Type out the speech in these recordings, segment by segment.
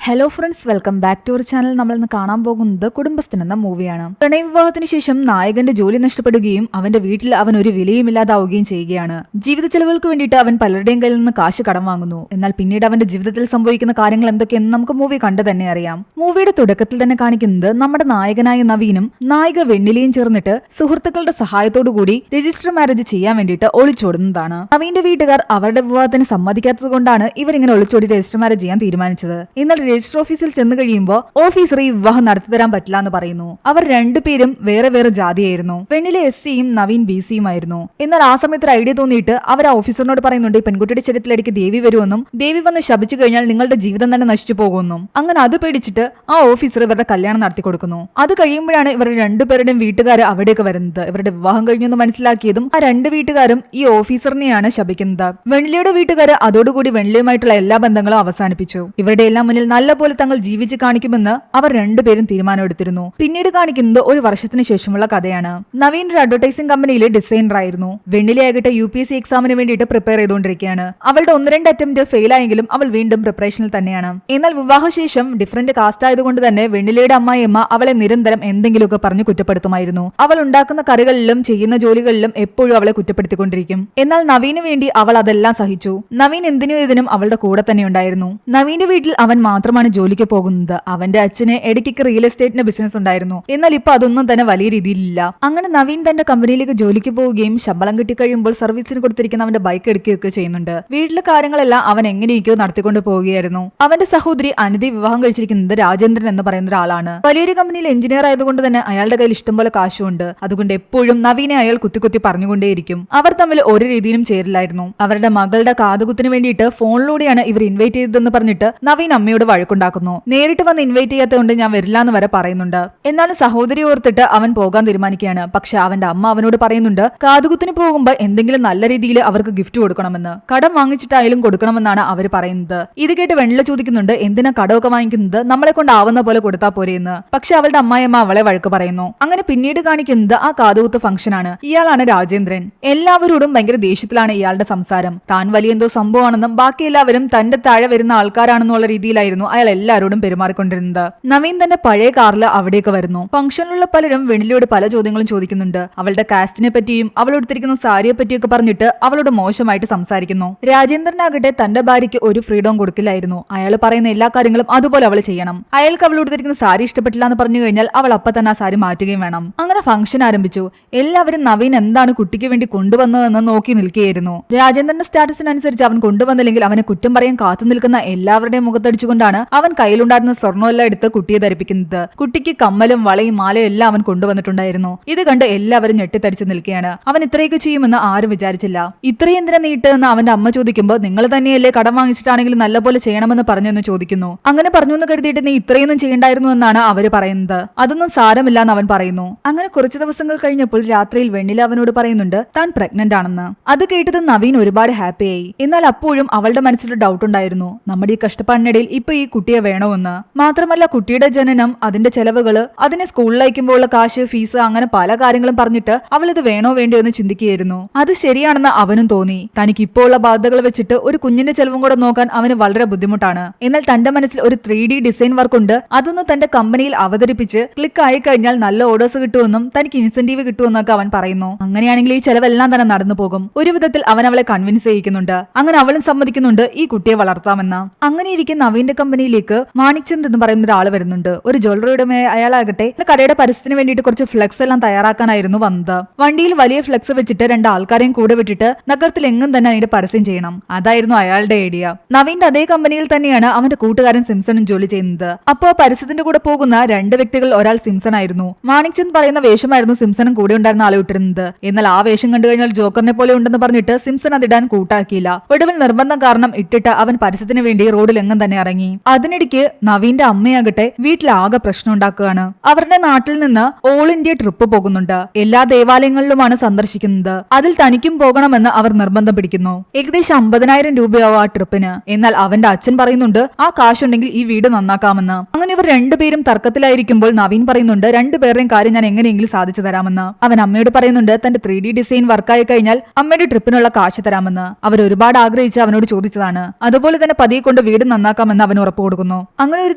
Hello friends, welcome back to our channel. നമ്മൾ ഇന്ന് കാണാൻ പോകുന്നത് കുടുംബസ്ഥൻ എന്ന മൂവിയാണ്. പ്രണയവിവാഹത്തിന് ശേഷം നായകന്റെ ജോലി നഷ്ടപ്പെടുകയും അവന്റെ വീട്ടിൽ അവൻ ഒരു വിലയുമില്ലാതാവുകയും ചെയ്യുകയാണ്. ജീവിത ചെലവുകൾക്ക് വേണ്ടിയിട്ട് അവൻ പലരുടെയും കയ്യിൽ നിന്ന് കാശ് കടം വാങ്ങുന്നു. എന്നാൽ പിന്നീട് അവന്റെ ജീവിതത്തിൽ സംഭവിക്കുന്ന കാര്യങ്ങൾ എന്തൊക്കെയെന്ന് നമുക്ക് മൂവി കണ്ടു തന്നെ അറിയാം. മൂവിയുടെ തുടക്കത്തിൽ തന്നെ കാണിക്കുന്നത് നമ്മുടെ നായകനായ നവീനും നായിക വെണ്ണിലയും ചേർന്നിട്ട് സുഹൃത്തുക്കളുടെ സഹായത്തോടുകൂടി രജിസ്റ്റർ മാരേജ് ചെയ്യാൻ വേണ്ടിയിട്ട് ഒളിച്ചോടുന്നതാണ്. നവീന്റെ വീട്ടുകാർ അവരുടെ വിവാഹത്തിന് സമ്മതിക്കാത്തത് കൊണ്ടാണ് ഇവരിങ്ങനെ ഒളിച്ചോടി രജിസ്റ്റർ മാരേജ് ചെയ്യാൻ തീരുമാനിച്ചത്. എന്നാൽ രജിസ്റ്റർ ഓഫീസിൽ ചെന്ന് കഴിയുമ്പോൾ ഓഫീസർ ഈ വിവാഹം നടത്തിത്തരാൻ പറ്റില്ല എന്ന് പറയുന്നു. അവർ രണ്ടുപേരും വേറെ വേറെ ജാതിയായിരുന്നു. പെണ്ണിലെ SC-യും നവീൻ BC-യുമായിരുന്നു. എന്നാൽ ആ സമയത്ത് ഒരു ഐഡിയ തോന്നിയിട്ട് അവർ ആ ഓഫീസറിനോട് പറയുന്നുണ്ട്, ഈ പെൺകുട്ടിയുടെ ശരീരത്തിലേക്ക് ദേവി വരുമെന്നും ദേവി വന്ന് ശപിച്ചു കഴിഞ്ഞാൽ നിങ്ങളുടെ ജീവിതം തന്നെ നശിച്ചു പോകുമെന്നും. അങ്ങനെ അത് പേടിച്ചിട്ട് ആ ഓഫീസർ ഇവരുടെ കല്യാണം നടത്തി കൊടുക്കുന്നു. അത് കഴിയുമ്പോഴാണ് ഇവരുടെ രണ്ടുപേരുടെയും വീട്ടുകാർ അവിടേക്ക് വരുന്നത്. ഇവരുടെ വിവാഹം കഴിഞ്ഞെന്ന് മനസ്സിലാക്കിയതും ആ രണ്ട് വീട്ടുകാരും ഈ ഓഫീസറിനെയാണ് ശപിക്കുന്നത്. വെണ്ണിലയുടെ വീട്ടുകാർ അതോടുകൂടി വെണ്ണിലയുമായിട്ടുള്ള എല്ലാ ബന്ധങ്ങളും അവസാനിപ്പിച്ചു. ഇവരുടെ എല്ലാം മുന്നിൽ നല്ല പോലെ തങ്ങൾ ജീവിച്ച് കാണിക്കുമെന്ന് അവർ രണ്ടുപേരും തീരുമാനമെടുത്തിരുന്നു. പിന്നീട് കാണിക്കുന്നത് ഒരു വർഷത്തിന് ശേഷമുള്ള കഥയാണ്. നവീൻ ഒരു അഡ്വർടൈസിംഗ് കമ്പനിയിലെ ഡിസൈനർ ആയിരുന്നു. വെണ്ണിലയാകട്ടെ UPSC എക്സാമിന് വേണ്ടിയിട്ട് പ്രിപ്പയർ ചെയ്തുകൊണ്ടിരിക്കുകയാണ്. അവളുടെ 1-2 അറ്റംപ്റ്റ് ഫെയിൽ ആയെങ്കിലും അവൾ വീണ്ടും പ്രിപ്പറേഷനിൽ തന്നെയാണ്. എന്നാൽ വിവാഹശേഷം ഡിഫറന്റ് കാസ്റ്റ് ആയതുകൊണ്ട് തന്നെ വെണ്ണിലയുടെ അമ്മായിയമ്മ അവളെ നിരന്തരം എന്തെങ്കിലുമൊക്കെ പറഞ്ഞ് കുറ്റപ്പെടുത്തുമായിരുന്നു. അവൾ ഉണ്ടാക്കുന്ന കറികളിലും ചെയ്യുന്ന ജോലികളിലും എപ്പോഴും അവളെ കുറ്റപ്പെടുത്തിക്കൊണ്ടിരിക്കും. എന്നാൽ നവീന് വേണ്ടി അവൾ അതെല്ലാം സഹിച്ചു. നവീൻ എന്തിനും ഇതിനും അവളുടെ കൂടെ തന്നെ ഉണ്ടായിരുന്നു. നവീന്റെ വീട്ടിൽ അവൻ മാത്രമാണ് ജോലിക്ക് പോകുന്നത്. അവന്റെ അച്ഛന് ഇടയ്ക്കൊക്കെ റിയൽ എസ്റ്റേറ്റിന്റെ ബിസിനസ് ഉണ്ടായിരുന്നു. എന്നാൽ ഇപ്പൊ അതൊന്നും തന്നെ വലിയ രീതിയിലില്ല. അങ്ങനെ നവീൻ തന്റെ കമ്പനിയിലേക്ക് ജോലിക്ക് പോവുകയും ശമ്പളം കിട്ടിക്കഴിയുമ്പോൾ സർവീസിന് കൊടുത്തിരിക്കുന്ന അവന്റെ ബൈക്ക് എടുക്കുകയൊക്കെ ചെയ്യുന്നുണ്ട്. വീട്ടിലെ കാര്യങ്ങളെല്ലാം അവൻ എങ്ങനെയൊക്കെയോ നടത്തിക്കൊണ്ട് പോവുകയായിരുന്നു. അവന്റെ സഹോദരി അനിതി വിവാഹം കഴിച്ചിരിക്കുന്നത് രാജേന്ദ്രൻ എന്ന് പറയുന്ന ഒരാളാണ്. വലിയൊരു കമ്പനിയിൽ എഞ്ചിനീയർ ആയതുകൊണ്ട് തന്നെ അയാളുടെ കയ്യിൽ ഇഷ്ടംപോലെ കാശുണ്ട്. അതുകൊണ്ട് എപ്പോഴും നവീനെ അയാൾ കുത്തി പറഞ്ഞുകൊണ്ടേയിരിക്കും. അവർ തമ്മിൽ ഒരു രീതിയിലും ചേരില്ലായിരുന്നു. അവരുടെ മകളുടെ കാതുകുത്തിന് വേണ്ടിയിട്ട് ഫോണിലൂടെയാണ് ഇവർ ഇൻവൈറ്റ് ചെയ്തതെന്ന് പറഞ്ഞിട്ട് നവീൻ അമ്മയോട് വഴക്കുണ്ടാക്കുന്നു. നേരിട്ട് വന്ന് ഇൻവൈറ്റ് ചെയ്യാത്തതുകൊണ്ട് ഞാൻ വരില്ല എന്ന് വരെ പറയുന്നുണ്ട്. എന്നാലും സഹോദരി ഓർത്തിട്ട് അവൻ പോകാൻ തീരുമാനിക്കുകയാണ്. പക്ഷെ അവന്റെ അമ്മ അവനോട് പറയുന്നുണ്ട്, കാതുകുത്തിന് പോകുമ്പോൾ എന്തെങ്കിലും നല്ല രീതിയിൽ അവർക്ക് ഗിഫ്റ്റ് കൊടുക്കണമെന്ന്, കടം വാങ്ങിച്ചിട്ടായാലും കൊടുക്കണമെന്നാണ് അവർ പറയുന്നത്. ഇത് കേട്ട് വെണ്ണില ചോദിക്കുന്നുണ്ട്, എന്തിനാ കടമൊക്കെ വാങ്ങിക്കുന്നത്, നമ്മളെ കൊണ്ടാവുന്ന പോലെ കൊടുത്താൽ പോരെയെന്ന്. പക്ഷെ അവളുടെ അമ്മായിയമ്മ അവളെ വഴക്ക് പറയുന്നു. അങ്ങനെ പിന്നീട് കാണിക്കുന്നത് ആ കാതുകുത്ത് ഫംഗ്ഷൻ ആണ്. ഇയാളാണ് രാജേന്ദ്രൻ. എല്ലാവരോടും ഭയങ്കര ദേഷ്യത്തിലാണ് ഇയാളുടെ സംസാരം. താൻ വലിയ എന്തോ സംഭവമാണെന്നും ബാക്കി എല്ലാവരും തന്റെ താഴെ വരുന്ന ആൾക്കാരാണെന്നുള്ള രീതിയിലായിരുന്നു അയാൾ എല്ലാവരോടും പെരുമാറിക്കൊണ്ടിരുന്നത്. നവീൻ തന്റെ പഴയ കാറിൽ അവിടേക്ക് വരുന്നു. ഫംഗ്ഷനിലുള്ള പലരും വെണ്ണിലയോട് പല ചോദ്യങ്ങളും ചോദിക്കുന്നുണ്ട്. അവളുടെ കാസ്റ്റിനെ പറ്റിയും അവളെടുത്തിരിക്കുന്ന സാരിയെ പറ്റിയൊക്കെ പറഞ്ഞിട്ട് അവളോട് മോശമായിട്ട് സംസാരിക്കുന്നു. രാജേന്ദ്രനാകട്ടെ തന്റെ ഭാര്യയ്ക്ക് ഒരു ഫ്രീഡവും കൊടുക്കില്ലായിരുന്നു. അയാൾ പറയുന്ന എല്ലാ കാര്യങ്ങളും അതുപോലെ അവൾ ചെയ്യണം. അയാൾക്ക് അവളെടുത്തിരിക്കുന്ന സാരി ഇഷ്ടപ്പെട്ടില്ല എന്ന് പറഞ്ഞു കഴിഞ്ഞാൽ അവൾ അപ്പൊ തന്നെ ആ സാരി മാറ്റുകയും വേണം. അങ്ങനെ ഫംഗ്ഷൻ ആരംഭിച്ചു. എല്ലാവരും നവീൻ എന്താണ് കുട്ടിക്ക് വേണ്ടി കൊണ്ടുവന്നതെന്ന് നോക്കി നിൽക്കുകയായിരുന്നു. രാജേന്ദ്രന്റെ സ്റ്റാറ്റസിനനുസരിച്ച് അവൻ കൊണ്ടുവന്നില്ലെങ്കിൽ അവനെ കുറ്റം പറയാൻ കാത്തു നിൽക്കുന്ന എല്ലാവരുടെയും മുഖത്തടിച്ചുകൊണ്ടാണ് അവൻ കയ്യിലുണ്ടായിരുന്ന സ്വർണ്ണമെല്ലാം എടുത്ത് കുട്ടിയെ ധരിപ്പിക്കുന്നത്. കുട്ടിക്ക് കമ്മലും വളയും മാലയും എല്ലാം അവൻ കൊണ്ടുവന്നിട്ടുണ്ടായിരുന്നു. ഇത് കണ്ട് എല്ലാവരും ഞെട്ടിത്തടിച്ചു നിൽക്കുകയാണ്. അവൻ ഇത്രയൊക്കെ ചെയ്യുമെന്ന് ആരും വിചാരിച്ചില്ല. ഇത്രയും എന്തിനാ നീട്ടെന്ന് അവന്റെ അമ്മ ചോദിക്കുമ്പോൾ, നിങ്ങൾ തന്നെയല്ലേ കടം വാങ്ങിച്ചിട്ടാണെങ്കിലും നല്ലപോലെ ചെയ്യണമെന്ന് പറഞ്ഞെന്ന് ചോദിക്കുന്നു. അങ്ങനെ പറഞ്ഞു എന്ന് കരുതിയിട്ട് നീ ഇത്രയൊന്നും ചെയ്യണ്ടായിരുന്നു എന്നാണ് അവര് പറയുന്നത്. അതൊന്നും സാരമില്ല എന്ന് അവൻ പറയുന്നു. അങ്ങനെ കുറച്ചു ദിവസങ്ങൾ കഴിഞ്ഞപ്പോൾ രാത്രിയിൽ വെണ്ണില അവനോട് പറയുന്നുണ്ട് താൻ പ്രഗ്നന്റ് ആണെന്ന്. അത് കേട്ടത് നവീൻ ഒരുപാട് ഹാപ്പിയായി. എന്നാൽ അപ്പോഴും അവളുടെ മനസ്സിൽ ഡൗട്ട് ഉണ്ടായിരുന്നു, നമ്മുടെ ഈ കഷ്ടപ്പാടിനിടയിൽ ഇപ്പൊ ഈ കുട്ടിയെ വേണമെന്ന്. മാത്രമല്ല കുട്ടിയുടെ ജനനം, അതിന്റെ ചെലവുകള്, അതിനെ സ്കൂളിൽ അയക്കുമ്പോഴുള്ള കാശ്, ഫീസ്, അങ്ങനെ പല കാര്യങ്ങളും പറഞ്ഞിട്ട് അവൾ ഇത് വേണോ വേണ്ടോ എന്ന് ചിന്തിക്കുകയായിരുന്നു. അത് ശരിയാണെന്ന് അവനും തോന്നി. തനിക്ക് ഇപ്പോൾ ഉള്ള ബാധ്യതകൾ വെച്ചിട്ട് ഒരു കുഞ്ഞിന്റെ ചെലവും കൂടെ നോക്കാൻ അവന് വളരെ ബുദ്ധിമുട്ടാണ്. എന്നാൽ തന്റെ മനസ്സിൽ ഒരു 3D ഡിസൈൻ വർക്ക് ഉണ്ട്. അതൊന്ന് തന്റെ കമ്പനിയിൽ അവതരിപ്പിച്ച് ക്ലിക്ക് ആയി കഴിഞ്ഞാൽ നല്ല ഓർഡേഴ്സ് കിട്ടുമെന്നും തനിക്ക് ഇൻസെന്റീവ് കിട്ടുമെന്നൊക്കെ അവൻ പറയുന്നു. അങ്ങനെയാണെങ്കിൽ ഈ ചെലവെല്ലാം തന്നെ നടന്നു പോകും. ഒരു വിധത്തിൽ അവൻ അവളെ കൺവിൻസ് ചെയ്യിക്കുന്നുണ്ട്. അങ്ങനെ അവളും സമ്മതിക്കുന്നുണ്ട് ഈ കുട്ടിയെ വളർത്താമെന്ന്. അങ്ങനെ ഇരിക്കുന്ന നവീന്റെ കമ്പനിയിലേക്ക് മാണിക്ചന്ദ് എന്ന് പറയുന്ന ഒരാൾ വരുന്നുണ്ട്. ഒരു ജ്വല്ലറി ഉടമ. അയാളാകട്ടെ കടയുടെ പരസ്യത്തിന് വേണ്ടിയിട്ട് കുറച്ച് ഫ്ലെക്സ് എല്ലാം തയ്യാറാക്കാനായിരുന്നു വന്നത്. വണ്ടിയിൽ വലിയ ഫ്ലെക്സ് വെച്ചിട്ട് 2 ആൾക്കാരെയും കൂടെ വിട്ടിട്ട് നഗരത്തിൽ എങ്ങും തന്നെ അതിന്റെ പരസ്യം ചെയ്യണം. അതായിരുന്നു അയാളുടെ ഐഡിയ. നവീന്റെ അതേ കമ്പനിയിൽ തന്നെയാണ് അവന്റെ കൂട്ടുകാരൻ സിംസണും ജോലി ചെയ്യുന്നത്. അപ്പോ പരസ്യത്തിന്റെ കൂടെ പോകുന്ന 2 വ്യക്തികൾ, ഒരാൾ സിംസൺ ആയിരുന്നു. മാണിക്ചന്ദ് പറയുന്ന വേഷമായിരുന്നു സിംസണും കൂടെ ഉണ്ടായിരുന്ന ആളെ ഇട്ടിരുന്നത്. എന്നാൽ ആ വേഷം കണ്ടു കഴിഞ്ഞാൽ ജോക്കറിനെ പോലെ ഉണ്ടെന്ന് പറഞ്ഞിട്ട് സിംസൺ അതിടാൻ കൂട്ടാക്കിയില്ല. ഒടുവിൽ നിർബന്ധം കാരണം ഇട്ടിട്ട് അവൻ പരസ്യത്തിന് വേണ്ടി റോഡിൽ എങ്ങും തന്നെ ഇറങ്ങി. അതിനിടയ്ക്ക് നവീന്റെ അമ്മയാകട്ടെ വീട്ടിലാകെ പ്രശ്നം ഉണ്ടാക്കുകയാണ്. അവരുടെ നാട്ടിൽ നിന്ന് ഓൾ ഇന്ത്യ ട്രിപ്പ് പോകുന്നുണ്ട്. എല്ലാ ദേവാലയങ്ങളിലുമാണ് സന്ദർശിക്കുന്നത്. അതിൽ തനിക്കും പോകണമെന്ന് അവർ നിർബന്ധം പിടിക്കുന്നു. ഏകദേശം 50,000 രൂപയാവും ആ ട്രിപ്പിന്. എന്നാൽ അവന്റെ അച്ഛൻ പറയുന്നുണ്ട് ആ കാശുണ്ടെങ്കിൽ ഈ വീട് നന്നാക്കാമെന്ന്. അങ്ങനെ ഇവർ രണ്ടുപേരും തർക്കത്തിലായിരിക്കുമ്പോൾ നവീൻ പറയുന്നുണ്ട് രണ്ടുപേരുടെയും കാര്യം ഞാൻ എങ്ങനെയെങ്കിലും സാധിച്ചു തരാമെന്ന്. അവൻ അമ്മയോട് പറയുന്നുണ്ട് തന്റെ 3D ഡിസൈൻ വർക്കായി കഴിഞ്ഞാൽ അമ്മയുടെ ട്രിപ്പിനുള്ള കാശ് തരാമെന്ന്. അവർ ഒരുപാട് ആഗ്രഹിച്ച് അവനോട് ചോദിച്ചതാണ്. അതുപോലെ തന്നെ പതിയെ കൊണ്ട് വീട് നന്നാക്കാമെന്ന് അവൻ ഉറപ്പ് ഉറപ്പ് കൊടുക്കുന്നു. അങ്ങനെ ഒരു